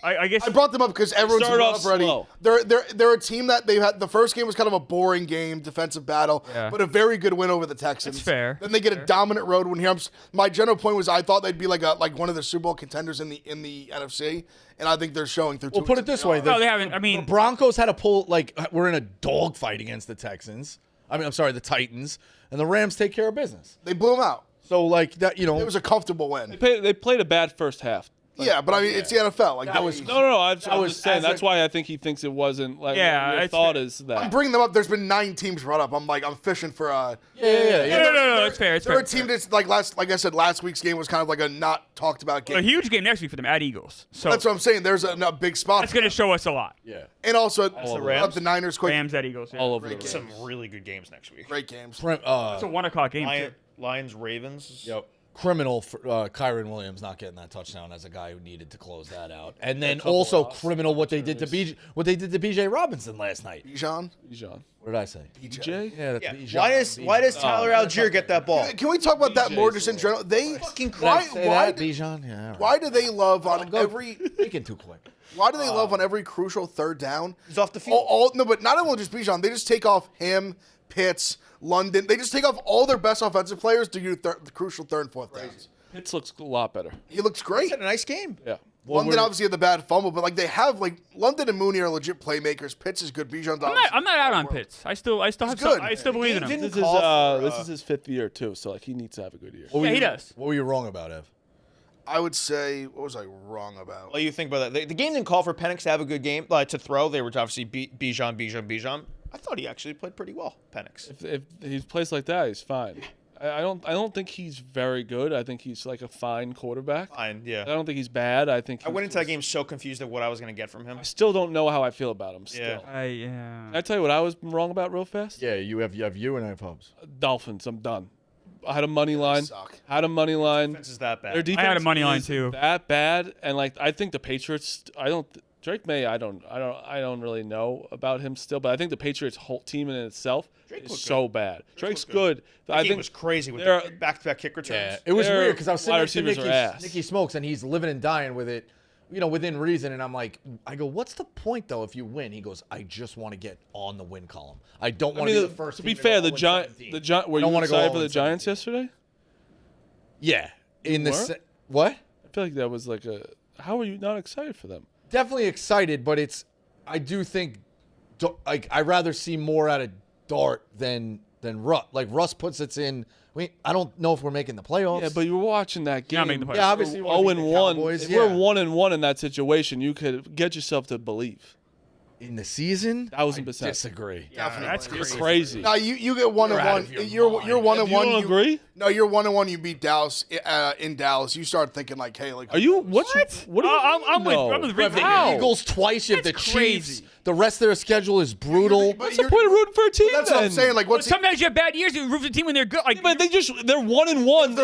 I guess. I brought them up because everyone's started brought off up already. slow. They're a team that they've had. The first game was kind of a boring game, defensive battle, Yeah. but a very good win over the Texans. That's fair. Then they get a dominant road win here. My general point was I thought they'd be like one of the Super Bowl contenders in the NFC, and I think they're showing through. Well, put it this way: No, they haven't. I mean, the Broncos had to pull we're in a dogfight against the Texans. I'm sorry, the Titans, and the Rams take care of business. They blew them out. So like that, It was a comfortable win. They played a bad first half. Yeah, but I mean, it's the NFL. Like That was- No. I'm just saying. as That's a- why I think he thinks it wasn't like. Yeah, your it's- thought is I'm that. bringing them up. There's been 9 teams brought up. I'm fishing for a. no, it's fair. It's They're fair. a team that's like I said, last week's game was kind of like a not talked about game. A huge game next week for them at Eagles. So That's what I'm saying. There's a big spot. that's going to show us a lot. Yeah. And also, the Rams? up the Niners quick. Rams at Eagles. Yeah. All over the Great road. Some really good games next week. Great games. It's a 1:00 game. too. Lions, Ravens. Yep. Criminal for Kyron Williams not getting that touchdown as a guy who needed to close that out, and then also criminal what they did to BJ Robinson last night. Bijan? Bijan. What did I say? DJ? Yeah, that's Yeah. Bijan. Why does Tyler Algier get that ball? Can we talk about that more just in general? They Fucking why crazy. Say that, Bijan? Yeah. all right. why do they love on every Thinking too quick. why do they love on every crucial third down? He's off the field. No, but not only just Bijan, they just take off him, Pitts, London. They just take off all their best offensive players to do the crucial third and fourth downs. Pitts looks a lot better. He looks great. He had a nice game. Yeah. London obviously had the bad fumble, but like they have like London and Mooney are legit playmakers. Pitts is good. Bijan's I'm not out on Pitts. I still have good. some, I still believe in him. Didn't This call for, is his 5th year too, so like he needs to have a good year. Yeah, he does. What were you wrong about, Ev? I would say what was I wrong about? What do you think about that? The game didn't call for Penix to have a good game, to throw. They were obviously Bijan. I thought he actually played pretty well, Penix. If he plays like that, he's fine. I don't think he's very good. I think he's like a fine quarterback. Fine, yeah. I don't think he's bad. I think I went into that game so confused at what I was going to get from him. I still don't know how I feel about him. Still. Yeah. Can I tell you what I was wrong about real fast? Yeah, you have you and I have Hubs. Dolphins. I'm done. I had a money line. suck. Had a money line. Defense is that bad. Their defense I had a money line is too. That bad, and like I think the Patriots. Drake May. I don't really know about him still, but I think the Patriots' whole team in itself is looked so bad. Drake's good. That I game think was crazy with they're- the back-to-back kick returns. Yeah, it was Their weird because I was sitting wide next to receivers are ass. Nicky Smokes, and he's living and dying with it, within reason. And I'm like, I go, what's the point though if you win? He goes, I just want to get on the win column. I don't want to be the first. to be team fair, go the 0-17. Giant. Were I don't you wanna go excited for the 0-17. Giants yesterday? Yeah, in the were? what? I feel like that was like a. How are you not excited for them? Definitely excited, but I do think, I'd rather see more out of Dart than Russ. Like Russ puts it in. I don't know if we're making the playoffs. Yeah, but you were watching that game. You're not making the playoffs. Yeah, obviously. Oh, we're and the 1. Cowboys, If yeah. we're 1-1 in that situation, you could get yourself to believe. in the season, 1,000%. Disagree. That's You're crazy. crazy. No, you get 1 and out 1. of your You're mind. 1 and You 1. don't agree? No, you're 1 and 1. You beat Dallas in Dallas. You start thinking like, hey, like, Are you what? What do you I'm with- know? I'm with You have Rick. the How? Eagles twice. You have the That's Chiefs. crazy. The rest of their schedule is brutal. But What's the you're- point of rooting for a team? That's what I'm then? saying. Like, what's Sometimes you have bad years. You root for the team when they're good. Like, But they're 1-1. they're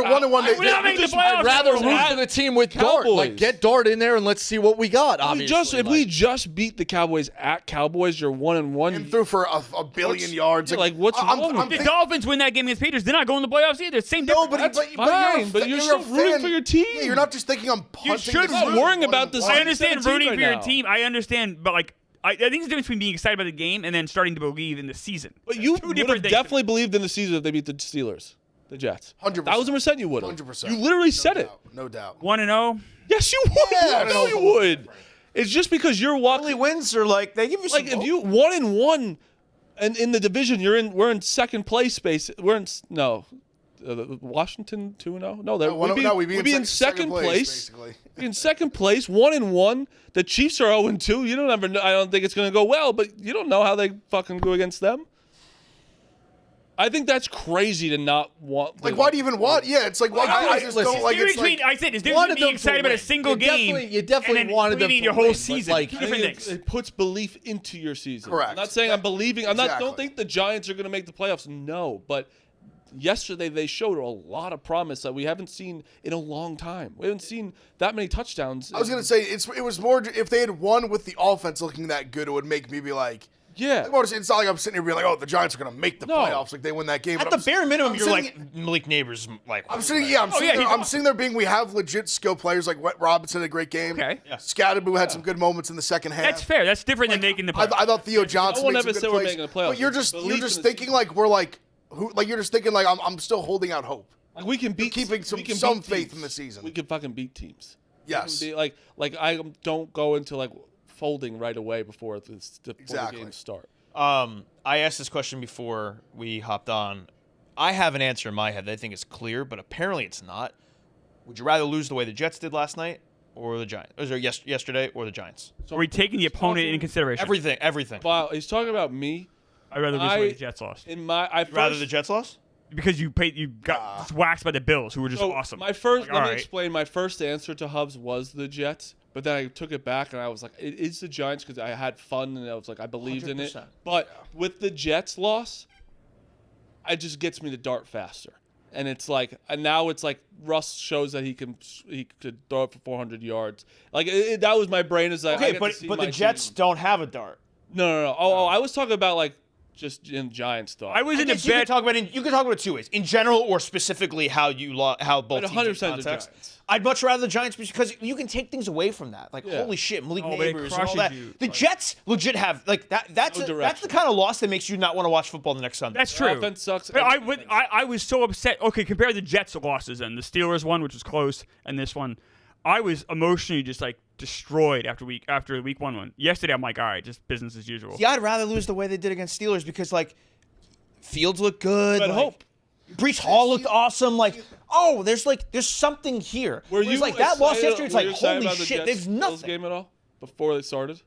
1 and 1. we're not making the playoffs. I'd rather anymore. root for the team with Dart. Like, Cowboys. get Dart in there and let's see what we got. Obviously, If we just beat the Cowboys at Cowboys, you're 1-1. and threw for a billion yards. yeah, like, what's I'm- wrong with I'm The you? think- Dolphins win that game against Patriots. They're not going to the playoffs either. Same No, difference. but, That's but you're a fine, but fa- you're a still rooting fan. for your team. Yeah, you're not just thinking I'm punting. should this root. I'm not worrying one about and the one. I understand 17 rooting right for your now. team. I understand, but like I think there's a difference between being excited about the game and then starting to believe in the season. But you Two would different have things. definitely believed in the season if they beat the Steelers, the Jets. 100%. 1,000% you would have. 100%. You literally said it. No doubt. 1-0. Yes, you would. Yeah, No, you would. It's just because you're walking. Only wins are like they give you some Like if you 1-1, and in the division we're in second place. Washington 2-0. No, we'd be in second place. Basically. In second place, 1-1. The Chiefs are 0-2. You don't ever know. I don't think it's going to go well, but you don't know how they fucking go against them. I think that's crazy to not want. Like, why do you even want? Yeah, it's like, why I just don't like There's it's like, I said, there's difference wanted between being them to excited about a win. single game. You definitely and then wanted them winning to your whole win, but, season. like, Two I different think things. it puts belief into your season. Correct. I'm not saying I'm believing. Don't Exactly. think the Giants are going to make the playoffs. No, but yesterday they showed a lot of promise that we haven't seen in a long time. We haven't seen that many touchdowns. I was gonna say it was more if they had won with the offense looking that good, it would make me be like, yeah. It's not like I'm sitting here being like, oh, the Giants are gonna make the No. playoffs, like they win that game. At But the I'm bare minimum, I'm you're sitting- like Malik Neighbors. Like I'm sitting, yeah, I'm sitting yeah, there. he's I'm awesome. sitting there being we have legit skill players like Wet Robinson had a great game. Okay. Yeah. Scatterboo had some good moments in the second half. That's fair. That's different than making the I playoffs. thought Theo Johnson. No one made some ever good said we're plays, making the playoffs. But you're Belief just in the thinking like we're like who like you're just thinking like I'm still holding out hope. Like we can beat. keeping we can some beat faith teams. in the season. We can fucking beat teams. Yes. We can be like I don't go into like folding right away before the Exactly. games start. I asked this question before we hopped on. I have an answer in my head that I think is clear, but apparently it's not. Would you rather lose the way the Jets did last night, or the Giants? Or yesterday, or the Giants? Are we taking the opponent in consideration? Everything. Wow, he's talking about me. I'd rather lose the way the Jets lost. In my, I first, Rather the Jets loss? Because you got just waxed by the Bills, who were just So awesome. my first, Like, let all me right. explain. My first answer to Hubs was the Jets, but then I took it back and I was like, it is the Giants because I had fun and I was like, I believed in it. 100%. But with the Jets loss, it just gets me to dart faster. And it's like, and now it's like Russ shows that he could throw it for 400 yards. Like that was my brain. Is like, I Okay, get but to see the my Jets team. don't have a dart. No. Oh, I was talking about like just in Giants stuff. I was in a You can bet. talk about it two ways: in general, or specifically how how both But teams 100% in the context. Giants. I'd much rather the Giants because you can take things away from that. Like Yeah. holy shit, Malik Oh, but it Neighbors and all crushes that. you. The Jets legit have like that. That's No that's direction. the kind of loss that makes you not want to watch football the next Sunday. That's Their true. offense sucks. But I was so upset. Okay, compare the Jets' losses and the Steelers one, which was close, and this one. I was emotionally just like destroyed after the week one. Yesterday, I'm like, all right, just business as usual. Yeah, I'd rather lose the way they did against Steelers because like Fields looked good. But like, hope. Brees Hall looked awesome. Like, oh, there's something here. Were Whereas, you like that loss excited- yesterday? It's were like you excited holy about the shit. Jets There's Bills nothing. game at all before it started?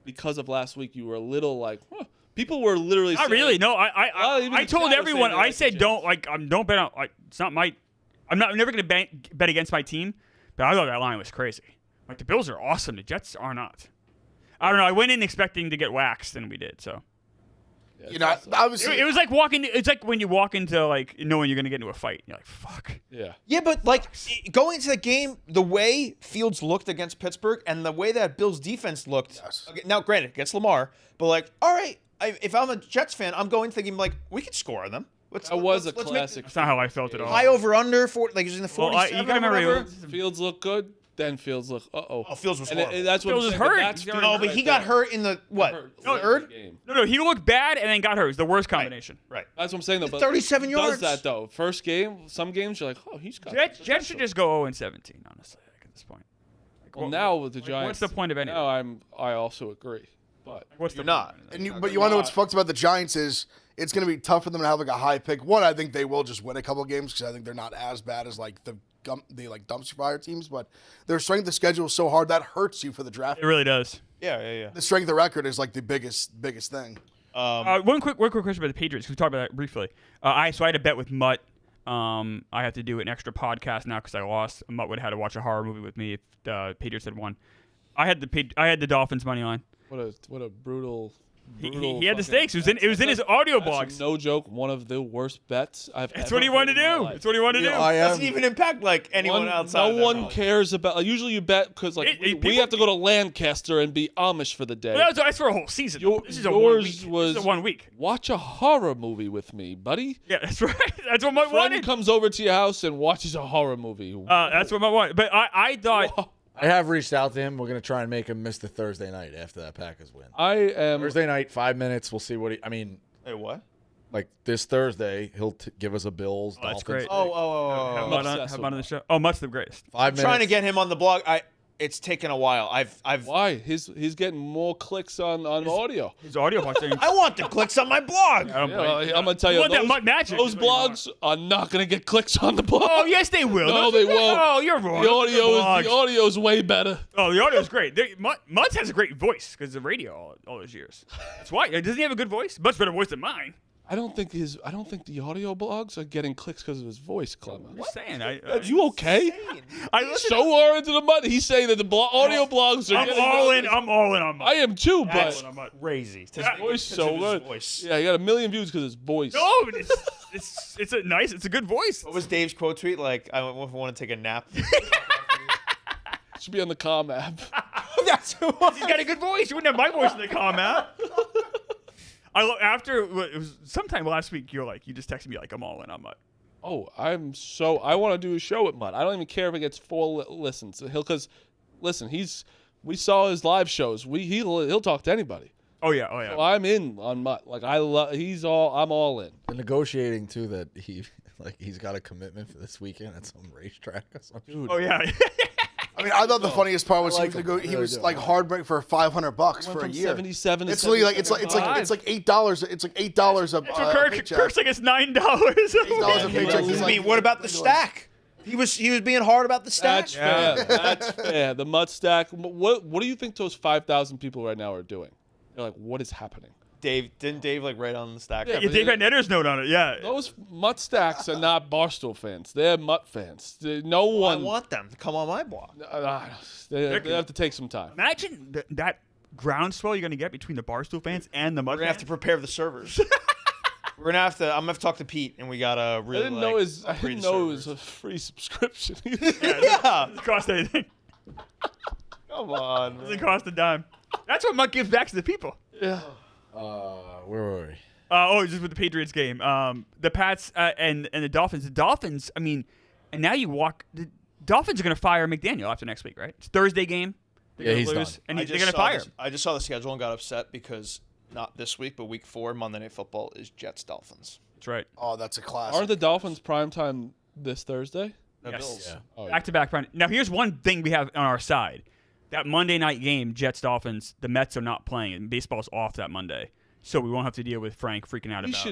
Because of last week, you were a little like, huh. People were literally. Not saying, really. No, Well, even I the told chat was everyone. saying they I like the said Jets. don't bet on. Like, it's not my. I'm never gonna bet against my team. But I thought that line was crazy. Like the Bills are awesome. The Jets are not. I don't know. I went in expecting to get waxed, and we did. So You know, obviously, it was like walking. It's like when you walk into like knowing you're gonna get into a fight. You're like, fuck. Yeah. Yeah, but like going into the game, the way Fields looked against Pittsburgh and the way that Bills defense looked. Yes. Okay, now, granted, against Lamar, but like, all right, if I'm a Jets fan, I'm going thinking like we could score on them. That was a let's make classic. That's not how I felt at all. High over under for like using the Well, 47. you gotta remember, whatever. Fields look good, then Fields look. Oh, Fields was And horrible. that's what Fields I'm was saying, hurt. That's He's Fields already- No, but right he got there. hurt in the what third? Game. No, he looked bad and then got hurt. It was the worst combination. Right. That's what I'm saying though. But 37 he yards. Does that though? First game, some games you're like, oh, he's got. Jets should just go 0-17. Honestly, like, at this point. Like, Well, what- now with the like, Giants, what's the point of any? Now I also agree, but What's the You're not. point? but you want to know what's fucked about the Giants is it's going to be tough for them to have like a high pick. One, I think they will just win a couple of games because I think they're not as bad as like the like dumpster fire teams. But their strength of schedule is so hard that hurts you for the draft. It really does. Yeah. The strength of record is like the biggest thing. One quick question about the Patriots. We talked about that briefly. I had a bet with Mutt. I have to do an extra podcast now because I lost. Mutt would have had to watch a horror movie with me if the Patriots had won. I had the Dolphins money line. what a brutal. He brutal had the fucking- stakes. It was in his audio That's blogs. no joke. One of the worst bets I've. That's ever what he wanted to heard in my do. life. That's what he wanted to do. Doesn't even impact like anyone outside. No of their one house. cares about. Usually you bet because like we people- have to go to Lancaster and be Amish for the day. Well, that's for a whole season. This is a 1 yours week. was This is a 1 week. Watch a horror movie with me, buddy. Yeah, that's right. That's what Mutt Friend wanted. comes over to your house and watches a horror movie. That's what Mutt wanted. But I thought I have reached out to him. We're going to try and make him miss the Thursday night after that Packers win. I am Thursday night, 5 minutes. We'll see what he. Hey, what? Like this Thursday, he'll give us a Bills. Oh, that's Dolphins. great. Oh. Have him on the show. Oh, Mutt's the greatest. 5 minutes. Trying to get him on the blog. It's taken a while. Why? He's getting more clicks on audio. His audio part thing. I want the clicks on my blog. I don't Yeah, blame you. I'm gonna tell you, want that those, Mutt magic. those blogs are not gonna get clicks on the blog. Oh, yes, they will. No, they won't. Oh, you're wrong. The audio's way better. Oh, the audio's great. Mutt has a great voice because of radio all those years. That's why. Doesn't he have a good voice? Much better voice than mine. I don't think the audio blogs are getting clicks because of his voice, Clemmer. I'm just saying. You okay? I listen. So far into the mud, he's saying that the audio blogs are. I'm getting all in. I'm all in on Mutt. I am too, That's but crazy. his voice so His good. voice. Yeah, he got 1 million views because his voice. No, but it's a nice. It's a good voice. What was Dave's quote tweet? Like, I want to take a nap. Should be on the Com app. That's who it was. He's got a good voice. You wouldn't have my voice in the comment. After it was sometime last week, you just texted me like, I'm all in on Mutt. Oh, I want to do a show with Mutt. I don't even care if it gets 4 listens. Listen, we saw his live shows. He'll talk to anybody. Oh yeah. So I'm in on Mutt. Like I'm all in. The negotiating too that he's got a commitment for this weekend at some racetrack or something. Dude, Oh yeah. I mean, I thought the funniest part was I like he him. was, I he was really like do. hard break for $500 for a from year. 77 to It's literally like it's like $8. It's like $8 a So Kirk's like it's $9. $8 a paycheck. I He's like, mean, what about the stack? He was being hard about the stack. That's fair. That's fair. The Mutt stack. What do you think those 5,000 people right now are doing? They're like, what is happening? Didn't Dave like write on the stack? Yeah, Yeah, Dave had Netter's note on it. Yeah. Those Mutt stacks are not Barstool fans. They're Mutt fans. No I one. want them to come on my blog. They have to take some time. Imagine that groundswell you're gonna get between the Barstool fans and the Mutt We're gonna have fans. to prepare the servers. I'm gonna have to talk to Pete, and we gotta really. I didn't know it was a free subscription. Yeah, Doesn't cost anything. come on. Doesn't cost a dime. That's what Mutt gives back to the people. Yeah. Where were we? Just with the Patriots game. The Pats and the Dolphins. The Dolphins, I mean, and now the Dolphins are going to fire McDaniel after next week, right? It's Thursday game. They're gonna he's lose, done. and I they're just going to saw fire this- him. I just saw the schedule and got upset because not this week, but week 4, Monday Night Football is Jets Dolphins. That's right. oh, that's a classic. Are the Dolphins primetime this Thursday? The Yes. Bills. Yeah. Oh, Back-to-back. Now, here's one thing we have on our side. That Monday night game, Jets-Dolphins, the Mets are not playing, and baseball's off that Monday. So we won't have to deal with Frank freaking out about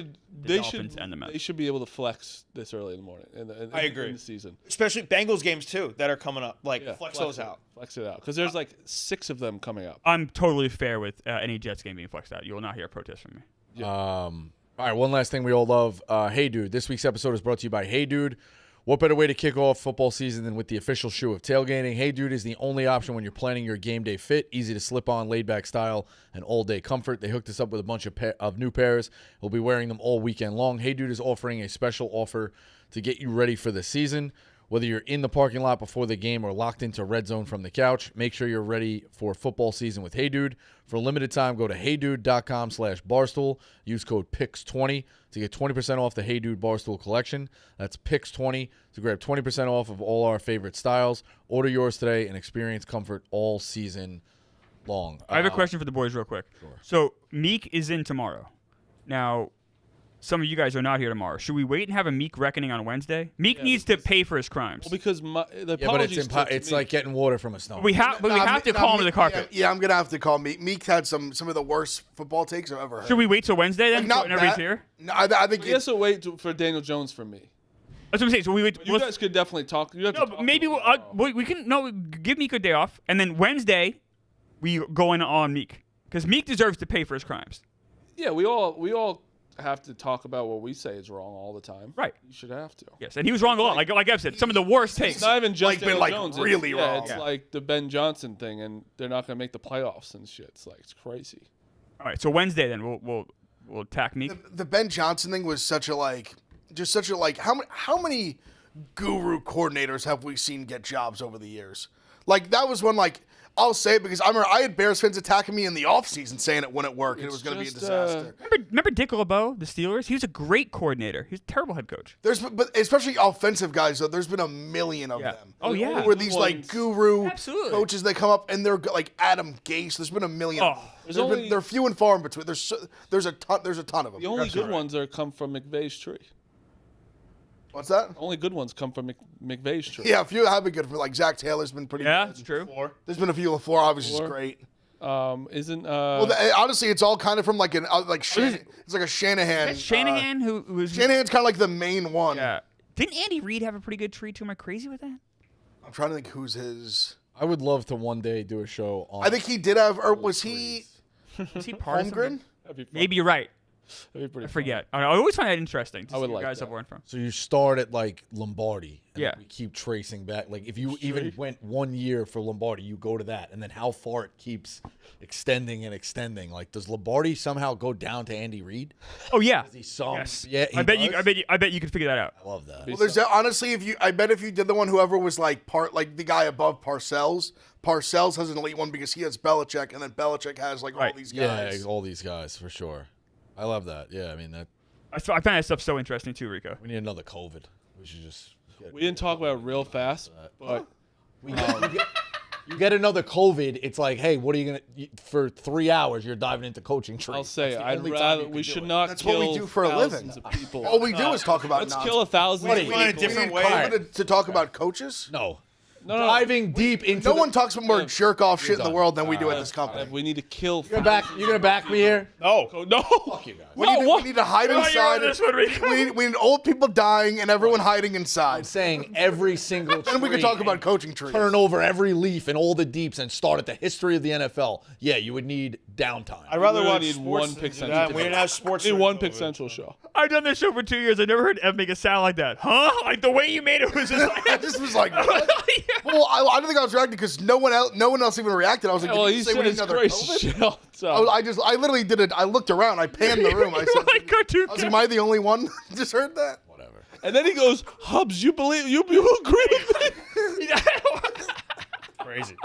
the Dolphins and the Mets. They should be able to flex this early in the morning. I agree. In the season. Especially Bengals games too that are coming up. Like Yeah, flex those it. out. Flex it out because there's like 6 of them coming up. I'm totally fair with any Jets game being flexed out. You will not hear a protest from me. All right, one last thing we all love. Hey Dude. This week's episode is brought to you by Hey Dude. What better way to kick off football season than with the official shoe of tailgating? Hey Dude is the only option when you're planning your game day fit. Easy to slip on, laid back style, and all day comfort. They hooked us up with a bunch of new pairs. We'll be wearing them all weekend long. Hey Dude is offering a special offer to get you ready for the season. Whether you're in the parking lot before the game or locked into Red Zone from the couch, make sure you're ready for football season with Hey Dude. For a limited time, go to heydude.com/Barstool. Use code PICS20 to get 20% off the Hey Dude Barstool collection. That's PICS20 to grab 20% off of all our favorite styles. Order yours today and experience comfort all season long. I have a question for the boys real quick. Sure. So Meek is in tomorrow. Now, some of you guys are not here tomorrow. Should we wait and have a Meek reckoning on Wednesday? Meek needs to pay for his crimes. Well, because the Yeah, but apologies it's like getting water from a stone. we have to call him to the carpet. Yeah, I'm gonna have to call Meek. Meek had some of the worst football takes I've ever heard. Should we wait till Wednesday then? Like, not whenever he's that- here? No, I think He has to wait for Daniel Jones for me. That's what I'm saying. So we wait. You guys could definitely talk. You have no, to but talk maybe to him we'll, tomorrow. we can give Meek a day off, and then Wednesday we go in on Meek because Meek deserves to pay for his crimes. Yeah, we all have to talk about what we say is wrong all the time. Right. You should have to. Yes, and he was wrong a lot. Like I've said, some of the worst takes. It's not even just Like, been, Daniel like, Jones. really wrong. It's Yeah. like the Ben Johnson thing, and they're not going to make the playoffs and shit. It's crazy. All right, so Wednesday then we'll attack Meek. the Ben Johnson thing was such a how many guru coordinators have we seen get jobs over the years? Like that was one like I'll say it because I remember I had Bears fans attacking me in the offseason saying it wouldn't work and it was going to be a disaster. Remember Dick LeBeau, the Steelers? He was a great coordinator. He's a terrible head coach. But especially offensive guys, though, there's been a million of them. Oh, yeah. Where these like guru Absolutely. coaches, they come up and they're like Adam Gase. There's been a million. Oh. They're few and far in between. There's a ton of them. The only good ones come from McVay's tree. What's that? Only good ones come from McVay's tree. Yeah, a few have been good. Like Zach Taylor's been pretty. Yeah, good. that's true. There's been a few. LaFleur obviously is great. Honestly, it's all kind of from like it's like a Shanahan. Is that Shanahan who was Shanahan's kind of like the main one. Yeah. Didn't Andy Reid have a pretty good tree too? Am I crazy with that? I'm trying to think who's his. I would love to one day do a show on. I think he did have, or was he? Was he part of Holmgren? something? Maybe you're right. That'd be pretty I forget. I always find that interesting. To I would see where like guys that. have learned from. So you start at like Lombardi. And Yeah. then we keep tracing back. Like if you even went 1 year for Lombardi, you go to that, and then how far it keeps extending and extending. Like does Lombardi somehow go down to Andy Reid? Oh yeah. Does he some? Yes. Yeah. I bet you could figure that out. I love that. Well, there's honestly, I bet if you did the one, whoever was like the guy above Parcells has an elite one because he has Belichick, and then Belichick has like all these guys. Yeah, all these guys for sure. I love that. Yeah, I mean that. I find that stuff so interesting too, Rico. We need another COVID. We should just. We didn't talk about it real fast, but You get another COVID, it's like, hey, what are you gonna for 3 hours? You're diving into coaching tree. I'll say That's the I'd only time rather you we can should do it. not. That's kill what we do for a living. thousands of people. All we do is talk about Let's nonsense. kill 1,000. Buddy, people. find a We different need way. COVID to talk about coaches. No. No. Diving deep into. No one talks about more jerk off shit in the done. world than we do at this company. We need to kill. You're gonna back me here? No. No. Fuck you guys. We need to hide You're inside. on this one, Rico. We need old people dying and everyone hiding I'm inside. saying every single. Then we can tree talk about and coaching trees. Turn over every leaf and all the deeps and start at the history of the NFL. Yeah, you would need downtime. I'd rather really watch need sports one than Pick do Central that. to We go. didn't have sports. In during one COVID. Pick Central show. I've done this show for 2 years. I never heard Ev make a sound like that. Huh? Like the way you made it was just like. I just was like, what? Well, I don't think I was reacting because no one else even reacted. I was like, Well, did he you say we said need his another crazy COVID? shit all the time. I literally did it. I looked around. I panned the room. I said, like cartoon. I was like, am I the only one who just heard that? Whatever. And then he goes, Hubs, you agree with me? Crazy.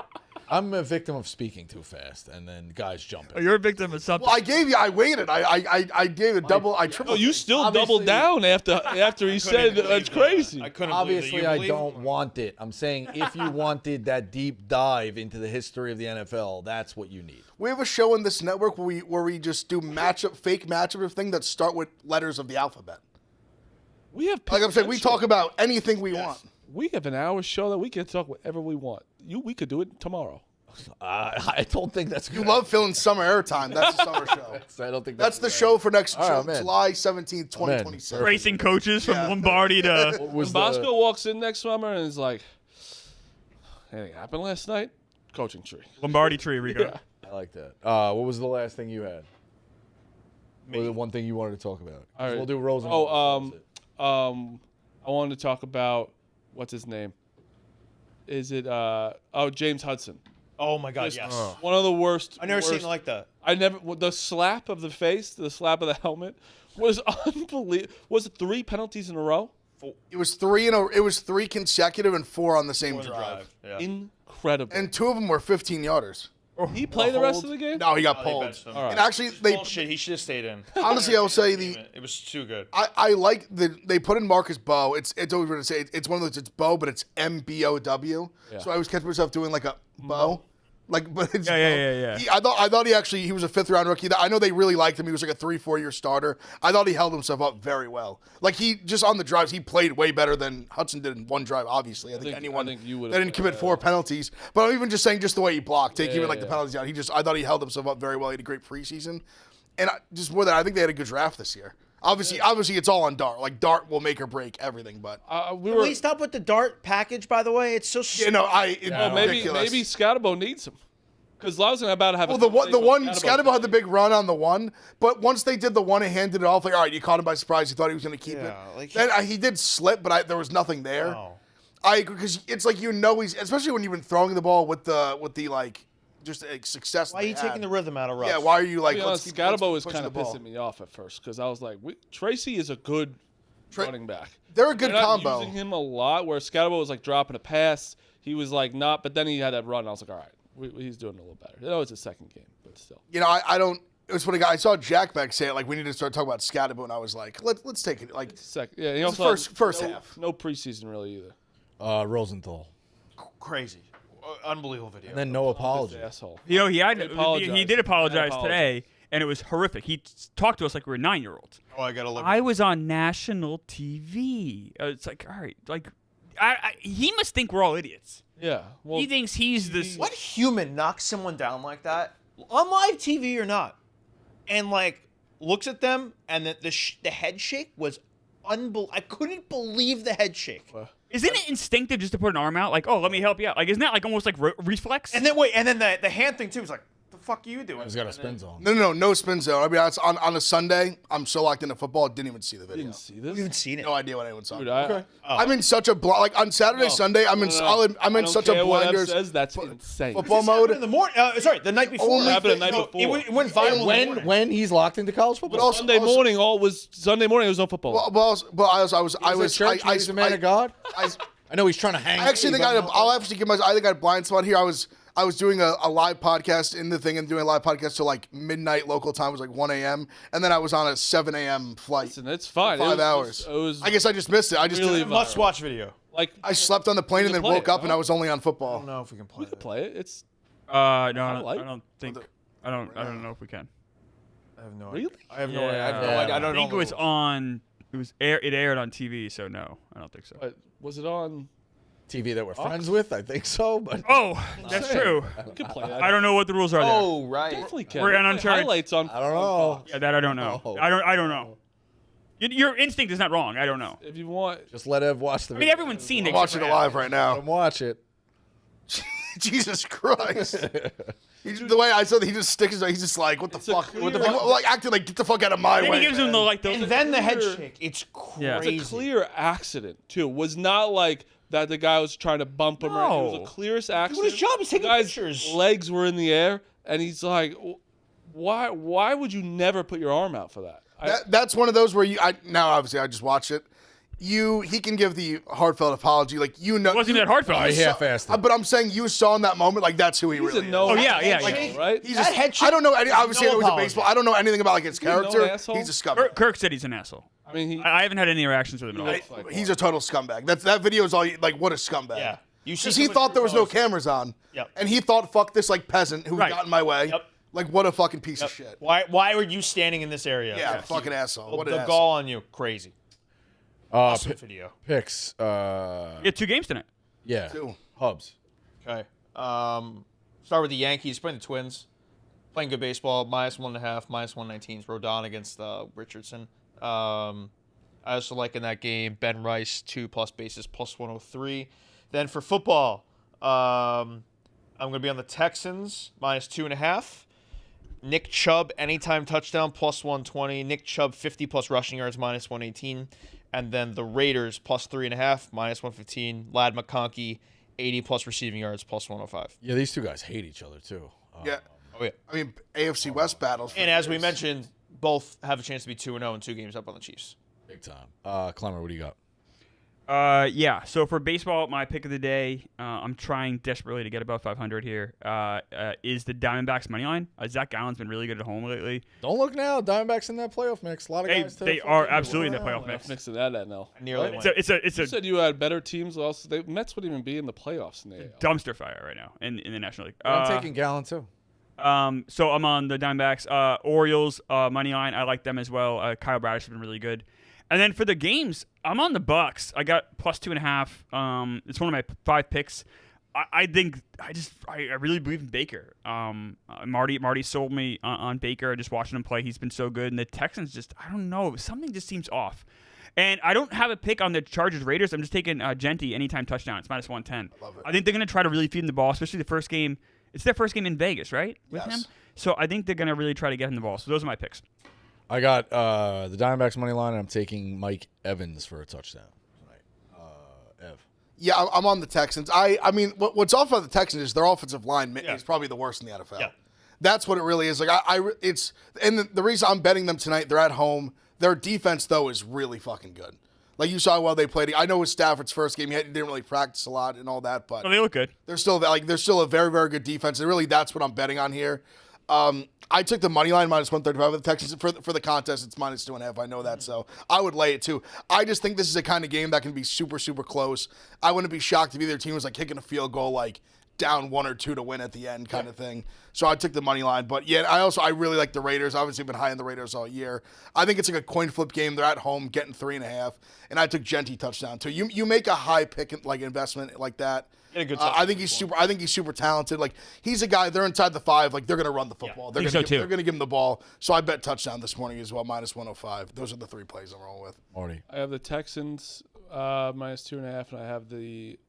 I'm a victim of speaking too fast, and then guys jumping. You're a victim of something. Well, I waited. I gave it double. I tripled. Oh, you still Obviously- doubled down after he said that's crazy. I couldn't. Obviously, believe I that. don't want it. I'm saying if you wanted that deep dive into the history of the NFL, that's what you need. We have a show in this network where we just do fake matchup thing that start with letters of the alphabet. We have Like I'm saying, we talk about anything we want. We have an hour show that we can talk whatever we want. We could do it tomorrow. I don't think that's good. You love filling summer airtime. That's the summer show. I don't think That's the show for next All right, man. July 17th, 2026. Racing coaches from Lombardi to What When was Bosco walks in next summer and is like, anything happened last night? Coaching tree. Lombardi tree, Rico. Yeah. I like that. What was the last thing you had? Or the one thing you wanted to talk about? All right. We'll do Rosen. I wanted to talk about what's his name. Is it James Hudson? Oh my God! Just Yes. One of the worst. I never seen worst- it like that. I never. The slap of the face, the slap of the helmet, was unbelievable. Was it 3 penalties in a row? It was three consecutive and 4 on the same For the drive. Yeah. Incredible. And 2 of them were 15 yarders. he play the rest of the game? No, he got They pulled. benched him. All right. And actually, they Bullshit. He should have stayed in. honestly, I will say It was too good. I like they put in Marcus Bow. It's always weird to say it's one of those. It's Bow, but it's MBOW. So I always catch myself doing like a Bow. Like, but it's Yeah. I thought he was a 5th round rookie. I know they really liked him. He was like a 3-4 year starter. I thought he held himself up very well. Like he just on the drives, he played way better than Hudson did in one drive. Obviously, I think you would. they didn't commit 4 penalties. But I'm even just saying just the way he blocked, take even like the penalties out. I thought he held himself up very well. He had a great preseason, and just more than I think they had a good draft this year. Obviously, it's all on Dart. Like Dart will make or break everything. But we Can were. we stop with the dart package? By the way, it's so. Maybe ridiculous. Scatterbo needs him. Because Lawson about to have. Well, the one Scatterbo had the big run on the one, but once they did the one and handed it off, like all right, you caught him by surprise. You thought he was going to keep it. like- Then he did slip, but there was nothing there. No. I agree because it's like he's especially when you've been throwing the ball with the like just success. Why are you taking the rhythm out of Russ? Yeah, why are you like? To be honest, let's Scatterbo was push kind the of ball. pissing me off at first because I was like, Tracy is a good running back. They're a good They're not combo. using him a lot. Where Scatterbo was like dropping a pass, he was like not, but then he had that run. I was like, all right, He's doing a little better. I know it's his second game, but still. You know, I don't. It was funny. I saw Jack Beck say it. Like, we need to start talking about Scatterbo, and I was like, let's take it. Like, Yeah, he It's also first had half. No preseason really either. Rosenthal. Crazy. Unbelievable video. And then no apology. Asshole. You know, he apologized. did apologize Apology. today, and it was horrific. He talked to us like we were 9-year-olds. Oh, I got to look. I was on national TV. It's like, all right, like, he must think we're all idiots. Yeah. Well, He thinks he's this. What human knocks someone down like that on live TV or not, and like looks at them, and the head shake was unbelievable. I couldn't believe the head shake. Isn't it instinctive just to put an arm out? Like, oh, let me help you out. Like, isn't that like almost like reflex? And then the hand thing too was like, the fuck are you doing? He's got a spin zone. no spin zone. I mean, on a Sunday, I'm so locked into football, I didn't even see the video. didn't see this. I haven't seen it. No idea what anyone saw. Dude, I'm in such a like on Saturday, Sunday. I'm in solid. I'm in such a blinders. Says that's insane. Football In mode. the morning. Sorry, the night before. Only happened the night No, before. It went viral. in the morning. When he's locked into college football. But also, Sunday morning there was no football. I was church, he's a man of God. I know he's trying to hang. I actually think I'll actually give myself. I think I had a blind spot here. I was doing a live podcast in the thing and doing a live podcast till like midnight local time. It was like 1 a.m. And then I was on a 7 a.m. flight. Listen, it's fine. For 5 hours. I guess I just missed it. I just really didn't- Must watch video. like I slept on the plane and then play woke it, up and huh? I was only on I football. don't know if we can play we could it. play it. It's No, I don't think. I don't know if we can. I have no Really? idea. I have no idea. I have no Yeah. idea. I I don't know. think it was on. It aired on TV, so no, I don't think so. was it on? TV that we're friends with, I think so. But Oh, that's true. We could play that. I don't know what the rules are there. Oh, right. Definitely can. We're in Play uncharted- highlights on. I don't know. Yeah, that I don't know. No. I don't know. Your instinct is not wrong. I don't know. If you want, Just let Ev watch the I video. mean, everyone's seen it. I'm watching it live right Let now. him watch it. Jesus Christ. The way I saw that he just sticks his, he's just like, what the fuck? What the clear- fuck? Like acting like, get the fuck out of my Then way. he gives him man. the like the. And then the head clear- shake. It's Yeah. crazy. it's a clear accident too. It was not like that the guy was trying to bump him. Or anything. It was No. the clearest accident. his job. He's taking the guy's pictures. legs were in the air, and he's like, "Why would you never put your arm out for that?" That's one of those where now obviously I just watch it. He can give the heartfelt apology, like It wasn't that hard for I us. half-assed it. But I'm saying you saw in that moment, like that's who he He's really a no. Oh, yeah, yeah, like, yeah. right. is. He's That just, head shake, I don't know any. Obviously, no I know he's a apology. baseball. I don't know anything about like his no character. asshole? He's a scumbag. Kirk said he's an asshole. I mean, I haven't had any interactions with him at all. He's a total scumbag. That video is all like what a scumbag. Yeah. You see Because he someone thought there was no propose. cameras on. Yep. And he thought, fuck this like peasant who Right. got in my way. Yep. Like what a fucking piece of shit. Why were you standing in this area? Yeah, fucking asshole. What an The asshole. gall on you. Crazy. Awesome video. Picks. You had 2 games tonight. Yeah. Two. Hubs. Okay. Start with the Yankees playing the Twins. Playing good baseball. -1.5, -119. Rodon against Richardson. I also like in that game Ben Rice 2+ bases +103. Then for football, I'm going to be on the Texans -2.5. Nick Chubb anytime touchdown +120. Nick Chubb 50+ rushing yards -118. And then the Raiders +3.5 -115. Lad McConkey 80+ receiving yards +105. Yeah, these two guys hate each other too. Yeah. Oh yeah. I mean, AFC West battles. for And as we years. mentioned, both have a chance to be 2-0 and 2 games up on the Chiefs. Big time. Clemmer, what do you got? Yeah. So for baseball, my pick of the day, I'm trying desperately to get above 500 here. Is the Diamondbacks money line? Zach Gallen's been really good at home lately. Don't look now. Diamondbacks in that playoff mix. A lot of guys. They are absolutely in the playoff mix. next to that NL. I nearly It's went. it's You a said you had better teams. Also, the Mets wouldn't even be in the playoffs in the AL. dumpster fire right now in the National League. I'm taking Gallen too. So I'm on the Diamondbacks. Orioles money line. I like them as well. Kyle Bradish has been really good. And then for the games, I'm on the Bucks. I got +2.5. It's one of my 5 picks. I think I really believe in Baker. Marty sold me on Baker. Just watching him play, he's been so good. And the Texans I don't know, something just seems off. And I don't have a pick on the Chargers Raiders. I'm just taking Genti anytime touchdown. It's -110. Love it. I think they're going to try to really feed him the ball, especially the first game. It's their first game in Vegas, right? With Yes. him. So I think they're going to really try to get him the ball. So those are my picks. I got the Diamondbacks money line, and I'm taking Mike Evans for a touchdown tonight. Ev. Yeah, I'm on the Texans. I mean, what's off about the Texans is their offensive line is probably the worst in the NFL. Yeah. That's what it really is. Like the reason I'm betting them tonight, they're at home. Their defense though is really fucking good. Like you saw how well they played. I know it was Stafford's first game. He didn't really practice a lot and all that, but Oh, they look good. they're still a very, very good defense. And really, that's what I'm betting on here. I took the money line -135 with the Texans for the contest. It's -2.5. I know that, so I would lay it too. I just think this is a kind of game that can be super, super close. I wouldn't be shocked if either team was like kicking a field goal, like down 1 or 2 to win at the end, kind of thing. So I took the money line. But yeah, I really like the Raiders. Obviously, been high on the Raiders all year. I think it's like a coin flip game. They're at home, getting 3.5, and I took Genty touchdown too. You make a high pick like investment like that. Get a good I think he's super. I think he's super talented. Like he's a guy. They're inside the 5. Like they're gonna run the football. They're think gonna so, too. give him the ball. So I bet touchdown this morning as well, -105. Those are the 3 plays I'm rolling with. Marty. I have the Texans -2.5, and I have the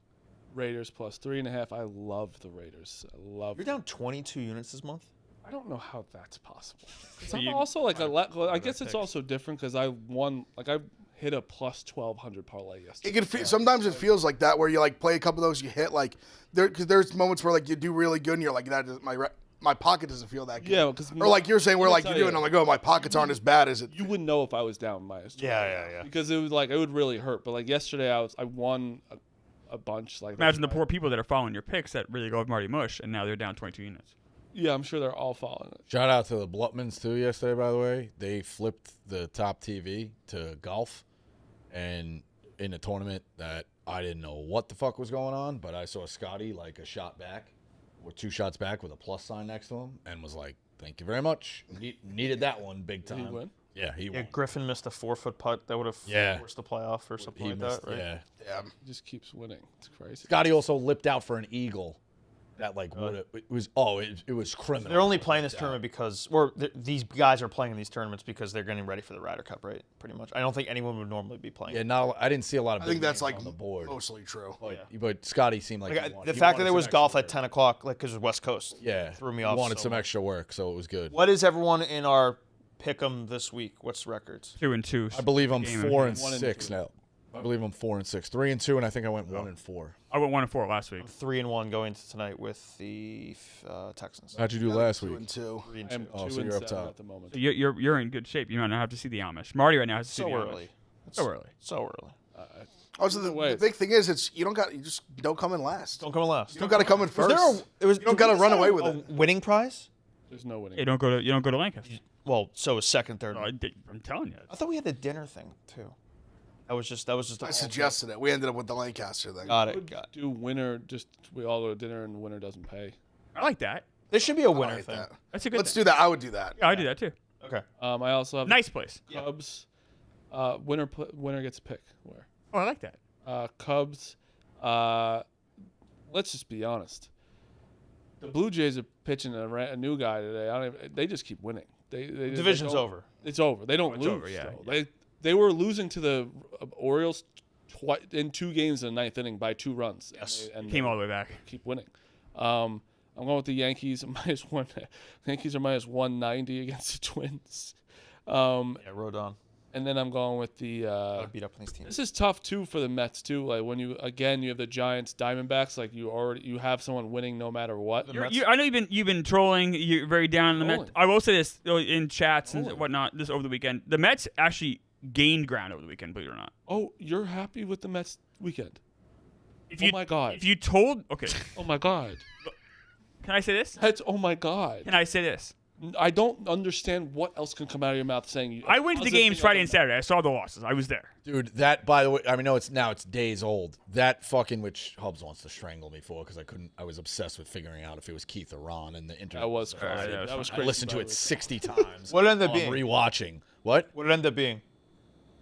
Raiders +3.5. I love the Raiders. I love. You're down 22 units this month. I don't know how that's possible. So I'm you- also like I guess it's also different because I won. Like I hit a +1,200 parlay yesterday. It can sometimes it feels like that where you like play a couple of those, you hit like because there's moments where like you do really good and you're like that is my pocket doesn't feel that good. Yeah, because or like you're saying where I'll like you tell do you. and I'm like, oh, my pockets aren't as bad as it. You wouldn't know if I was down -2. Yeah. Because it was like it would really hurt. But like yesterday, I won a bunch. Like Imagine the poor people that are following your picks that really go with Marty Mush, and now they're down 22 units. Yeah, I'm sure they're all following it. Shout out to the Blutmans too yesterday, by the way. They flipped the top TV to golf, and in a tournament that I didn't know what the fuck was going on, but I saw Scotty like a shot back, or 2 shots back with a plus sign next to him, and was like, "Thank you very much." Needed that one big Did time. he win? Yeah, he Yeah, won. Griffin missed a 4-foot putt that would have forced the playoff or something He like missed, that, right? yeah. Yeah. He just keeps winning. It's crazy. Scotty also lipped out for an eagle. That like it was criminal. They're only playing this tournament because, these guys are playing in these tournaments because they're getting ready for the Ryder Cup, right? Pretty much. I don't think anyone would normally be playing. Yeah, I didn't see a lot of. I think big that's names like on the board. mostly true. But Scotty seemed like, Like, he the he fact that wanted there was some golf extra at 10 o'clock, like because it was West Coast, Yeah, threw me he off. wanted so some much. extra work, so it was good. What is everyone in our pick'em this week? What's the records? 2 and 2. I believe I'm Game 4 and 1 and 6 2. now. I believe I'm 4 and 6, 3 and 2, and I think I went 1 and 4. I went 1 and 4 last week. 3-1 going into tonight with the Texans. How'd you do last 2 week? and 2. 3-2. I'm Oh, 2 so and you're up 7 top. at the moment. So you're in good shape. You might not have to see the Amish. Marty right now has to see So the early. Amish. So early. So early. Also, Either way, the big thing is you just don't come in last. Don't come in last. You don't got to come in Was first. there You don't gotta run away with it. Winning prize? There's no winning. You don't go to Lancaster. Well, so is second, third. Oh, I'm telling you. I thought we had the dinner thing too. That was just. I suggested it. We ended up with the Lancaster thing. Got it. Got it. Do winner just we all go to dinner and winner doesn't pay. I like that. There should be a I winner like thing. that. That's a good Let's thing. do that. I would do that. Yeah, I do that too. Okay. I also have Nice place. Cubs. Winner gets a pick. Where? Oh, I like that. Cubs. Let's just be honest. The Blue Jays are pitching a new guy today. They just keep winning. Division's over. It's over. They don't it's lose. over, yeah, though. They were losing to the Orioles in 2 games in the 9th inning by 2 runs. Yes. and Came they all the way back. keep winning. I'm going with the Yankees -1. The Yankees are -190 against the Twins. Yeah, Rodon. And then I'm going with the. Got beat up on these teams. This is tough too for the Mets too. Like when you have the Giants, Diamondbacks. Like you have someone winning no matter what. I know you've been trolling. You're very down on the Mets. Trolling. I will say this though, in chats and Trolling. whatnot. This over the weekend, the Mets actually gained ground over the weekend. Believe it or not. Oh, you're happy with the Mets weekend? If Oh you, my God. If you told, okay, Oh my God. can I say this? That's oh my God. Can I say this? I don't understand what else can come out of your mouth saying you. I went to the games Friday and Saturday. I saw the losses. I was there. Dude, that, by the way, I mean, no, it's days old. That fucking, which Hubs wants to strangle me for because I was obsessed with figuring out if it was Keith or Ron and the internet. That was crazy. yeah, That was I crazy. listened to by it the way. 60 times. What ended up on being? rewatching. What? What it ended up being?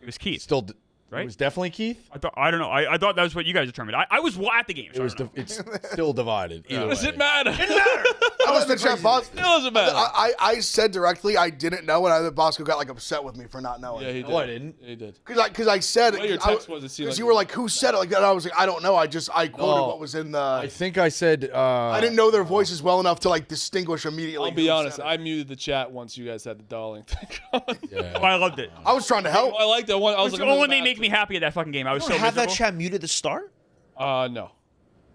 It was Keith. Still, Right? It was definitely Keith. I don't know. I thought that was what you guys determined. I was at the game. So It was. It's still divided. Either Does way. it matter? I was the chat boss. It doesn't matter. I said directly I didn't know, and I think Bosco got like upset with me for not knowing. Yeah, he did. No, I didn't. He did. Because I said The way your it. text was, it seemed Because like you were like, "Who said it?" Like that. And I was like, "I don't know." I quoted No. what was in the. I think I said. I didn't know their voices well enough to like distinguish immediately. I'll be who honest. said it. I muted the chat once you guys had the Darling thing on. Yeah. Oh, I loved it. I was trying to help. I like that one. I It was was like, the I'm only gonna thing making me happy at that fucking game. I was so Have that miserable. chat muted to start? No.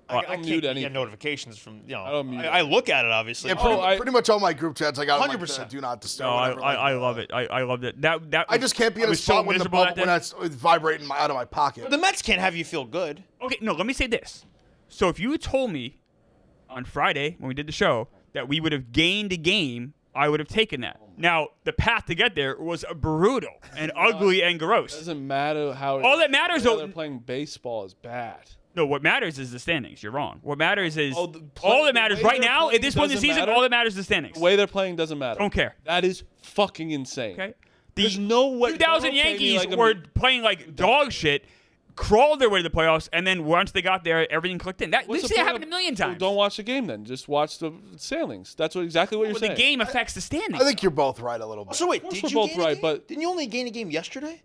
I don't can't mute get anything. notifications from I don't mute I look at it obviously. Yeah, pretty much all my group chats, I got 100%. do not disturb. No, whatever, I love it. I loved it. That I just can't be in I a was so spot when the miserable ball, that when day. it's vibrating out of my pocket. The Mets can't have you feel good. Okay, no, let me say this. So if you had told me on Friday when we did the show that we would have gained a game, I would have taken that. Now, the path to get there was brutal and ugly and It gross. doesn't matter how. All that matters, whether though. they're playing baseball is bad. No, what matters is the standings. You're wrong. What matters is Oh, the all that matters the way right they're now, playing at this point in the doesn't season, matter. all that matters is the standings. The way they're playing doesn't matter. Don't care. That is fucking insane. Okay? There's no way. 2000 don't take me Yankees like I'm- were playing like dog shit, crawled their way to the playoffs, and then once they got there, everything clicked in. That What's this the point happened a of- million so times. Don't watch the game then. Just watch the standings. That's exactly what you're Well, saying. the game affects the standings. I think you're both right a little bit. So wait, course did we're you both gain a right, game? but- Didn't you only gain a game yesterday?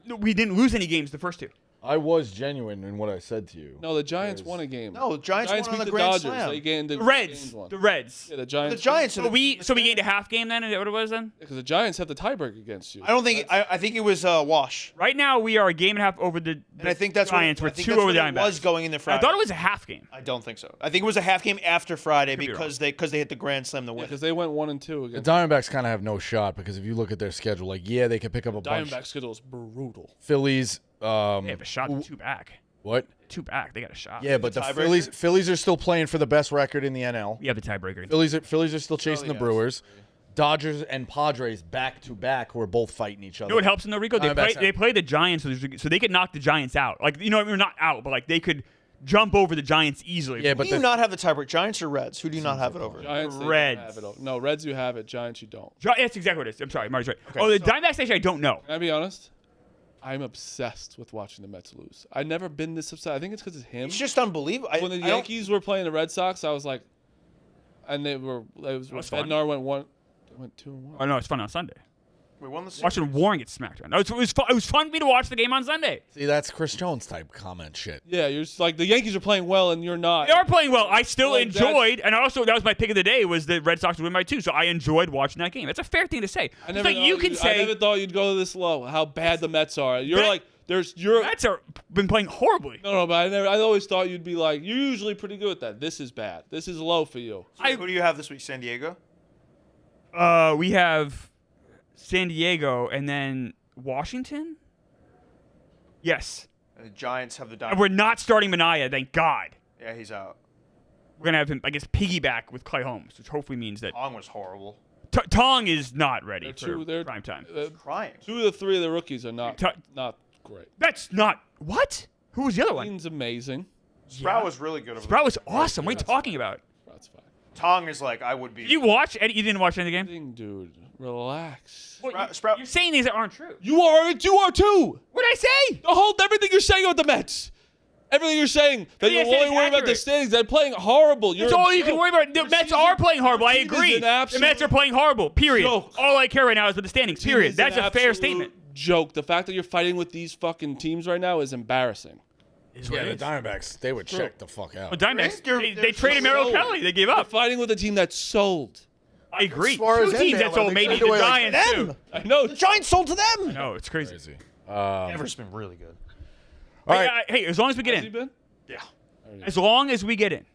No, we didn't lose any games the first two. I was genuine in what I said to you. No, the Giants won a game. No, the Giants won on beat the the Grand Dodgers. Slam. They gained the Reds. one. The Reds. Yeah, the The Giants. Giants. So we gained a half game then? Is that what it was then? Because the Giants have the tiebreak against you. I don't think. I think it was wash. Right now we are a game and a half over the And I think that's Giants. what, I We're think two that's over what the it Diamondbacks. was going into I Friday. thought it was a half game. I don't think so. I think it was a half game after Friday be because they hit the Grand Slam to win. because they went 1-2 The against Diamondbacks kind of have no shot because if you look at their schedule, like, yeah, they could pick up a bunch. Diamondback schedule is brutal. Phillies. They have a shot with two back. What? Two back. They got a shot. Yeah, but the tiebreaker? Phillies are still playing for the best record in the NL. We have the tiebreaker. Phillies are still chasing the yeah, Brewers. Dodgers and Padres back to back who are both fighting each other. You know what helps in the Rico? Diamondbacks They play the Giants, so they could knock the Giants out. Like, you know, we're not out, but like they could jump over the Giants easily. Yeah, Who but do you not have the tiebreak? Giants or Reds? Who do you not have it over? Giants, they don't Reds. have it all. No, Reds you have it. Giants you don't. That's exactly what it is. I'm sorry, Marty's right. The Diamondbacks actually I don't know. Can I be honest? I'm obsessed with watching the Mets lose. I've never been this upset. I think it's because it's him. It's just unbelievable. When the Yankees were playing the Red Sox, I was like, and they were. It was fun. Bednar went 2-1. Oh no, it's fun on Sunday. we won the series. Watching Warren get smacked around. No, it was fun for me to watch the game on Sunday. See, that's Chris Jones type comment shit. Yeah, you're just like the Yankees are playing well and you're not. They are playing well. I still Like, enjoyed, and also that was my pick of the day was the Red Sox to win by 2. So I enjoyed watching that game. That's a fair thing to say. I It's never like thought you can I say never thought you'd go this low. How bad the Mets are. You're Met- like you're. Mets are been playing horribly. No, but I always thought you'd be like you're usually pretty good at that. This is bad. This is low for you. Who do you have this week? San Diego. We have San Diego and then Washington. Yes, And the Giants have the and Diamondbacks. we're not starting Minaya. Thank God. Yeah, he's out. We're gonna have him, I guess, piggyback with Clay Holmes, which hopefully means that Tong was horrible. Tong is not ready They're for prime time. Crying. 2 of the 3 of the rookies are not great. That's not what? Who was the other one? Dean's amazing. Sprout was really good. Over Sprout was awesome. What are you talking about? That's fine. Tong is like I would be. Did you watch? You didn't watch any of the game? Ding, dude, relax. Well, Sprout- you're saying things that aren't true. You are too. What did I say? The whole everything you're saying about the Mets. Everything you're saying that Yeah, you're it's only worried about the accurate. standings. They're playing horrible. That's all you can worry about. The Mets are playing horrible. I agree. an The absolute Mets are playing horrible. Period. joke. All I care right now is with the standings. Period. That's a fair statement. Joke. The fact that you're fighting with these fucking teams right now is embarrassing. Yeah, the Diamondbacks, they would check the fuck out. Well, Diamondbacks, They're- they traded they're Merrill sold. Kelly. They gave You're up. fighting with a team that's sold. I agree. Suarez Two and teams that's Baylor, all they maybe traded the away like Giants them. too. I know. The Giants sold to them. No, it's crazy. Crazy. Ever's been really good. All right. Hey, as long as we get Has he in. been? Yeah. As long as we get in.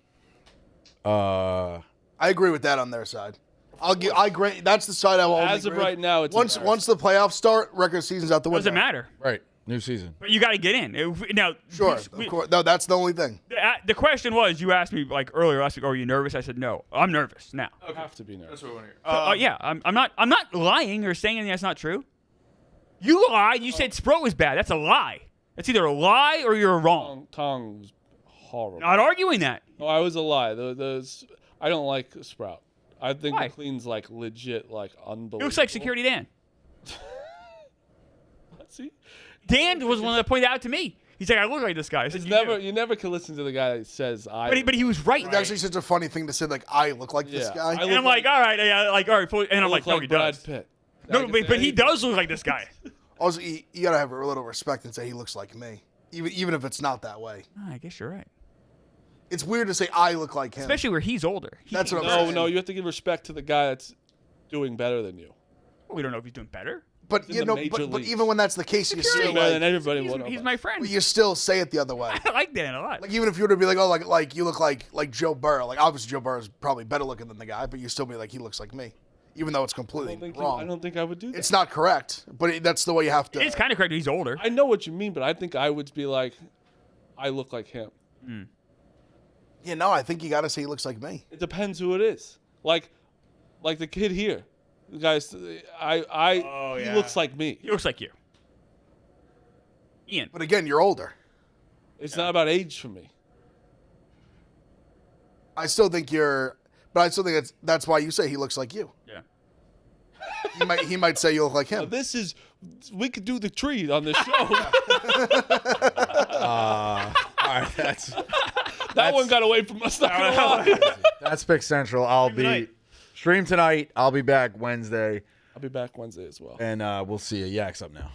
I agree with that on their side. I agree. That's the side I will only As of agree with. right now, it's once embarrassing. the playoffs start, regular season's out the window. Doesn't matter. Right. New season. But you got to get in. Now, Sure, of course. No, that's the only thing. The question was, you asked me like earlier last week, are you nervous? I said no. I'm nervous now. You have to be nervous. That's what we want to hear. Yeah, I'm not lying or saying anything that's not true. You lied. You said Sproat was bad. That's a lie. That's either a lie or you're wrong. Tong was horrible. Not arguing that. No, I was a lie. I don't like Sprout. I think Why? McLean's like legit, like unbelievable. He looks like Security Dan. See, Dan was the one that pointed out to me. He's like, I look like this guy. I said, you never can listen to the guy that says I. But he was right. It's actually such a funny thing to say, like, I look like this Yeah, guy. I And look I'm like, all right, yeah, like, all right. And I'm like, look no, like he Brad does. Pitt. No, I can but say he anything. does look like this guy. Also, you gotta have a little respect and say he looks like me, even if it's not that way. Oh, I guess you're right. It's weird to say I look like him. Especially where he's older. That's what I'm No, saying. no, you have to give respect to the guy that's doing better than you. We don't know if he's doing better. But in you the know, major but leagues. even when that's the case, you Better still than like, everybody would. He's my friend. you still say it the other way. I like Dan a lot. Like even if you were to be like, oh, like you look like Joe Burrow. Like obviously Joe Burrow is probably better looking than the guy, but you still be like he looks like me, even though it's completely wrong. I don't think I would do that. It's not correct, but that's the way you have to. It's kind of correct. He's older. I know what you mean, but I think I would be like, I look like him. Yeah, no, I think you got to say he looks like me. It depends who it is. Like the kid here. The guys, he looks like me. He looks like you. Ian. But again, you're older. It's not about age for me. I still think that's why you say he looks like you. Yeah. He might say you look like him. We could do the tree on this show. All right, that one got away from us. Not gonna lie. that's Pick Central. I'll be stream tonight. I'll be back Wednesday, I'll be back Wednesday as well. and we'll see you. Yak's up now.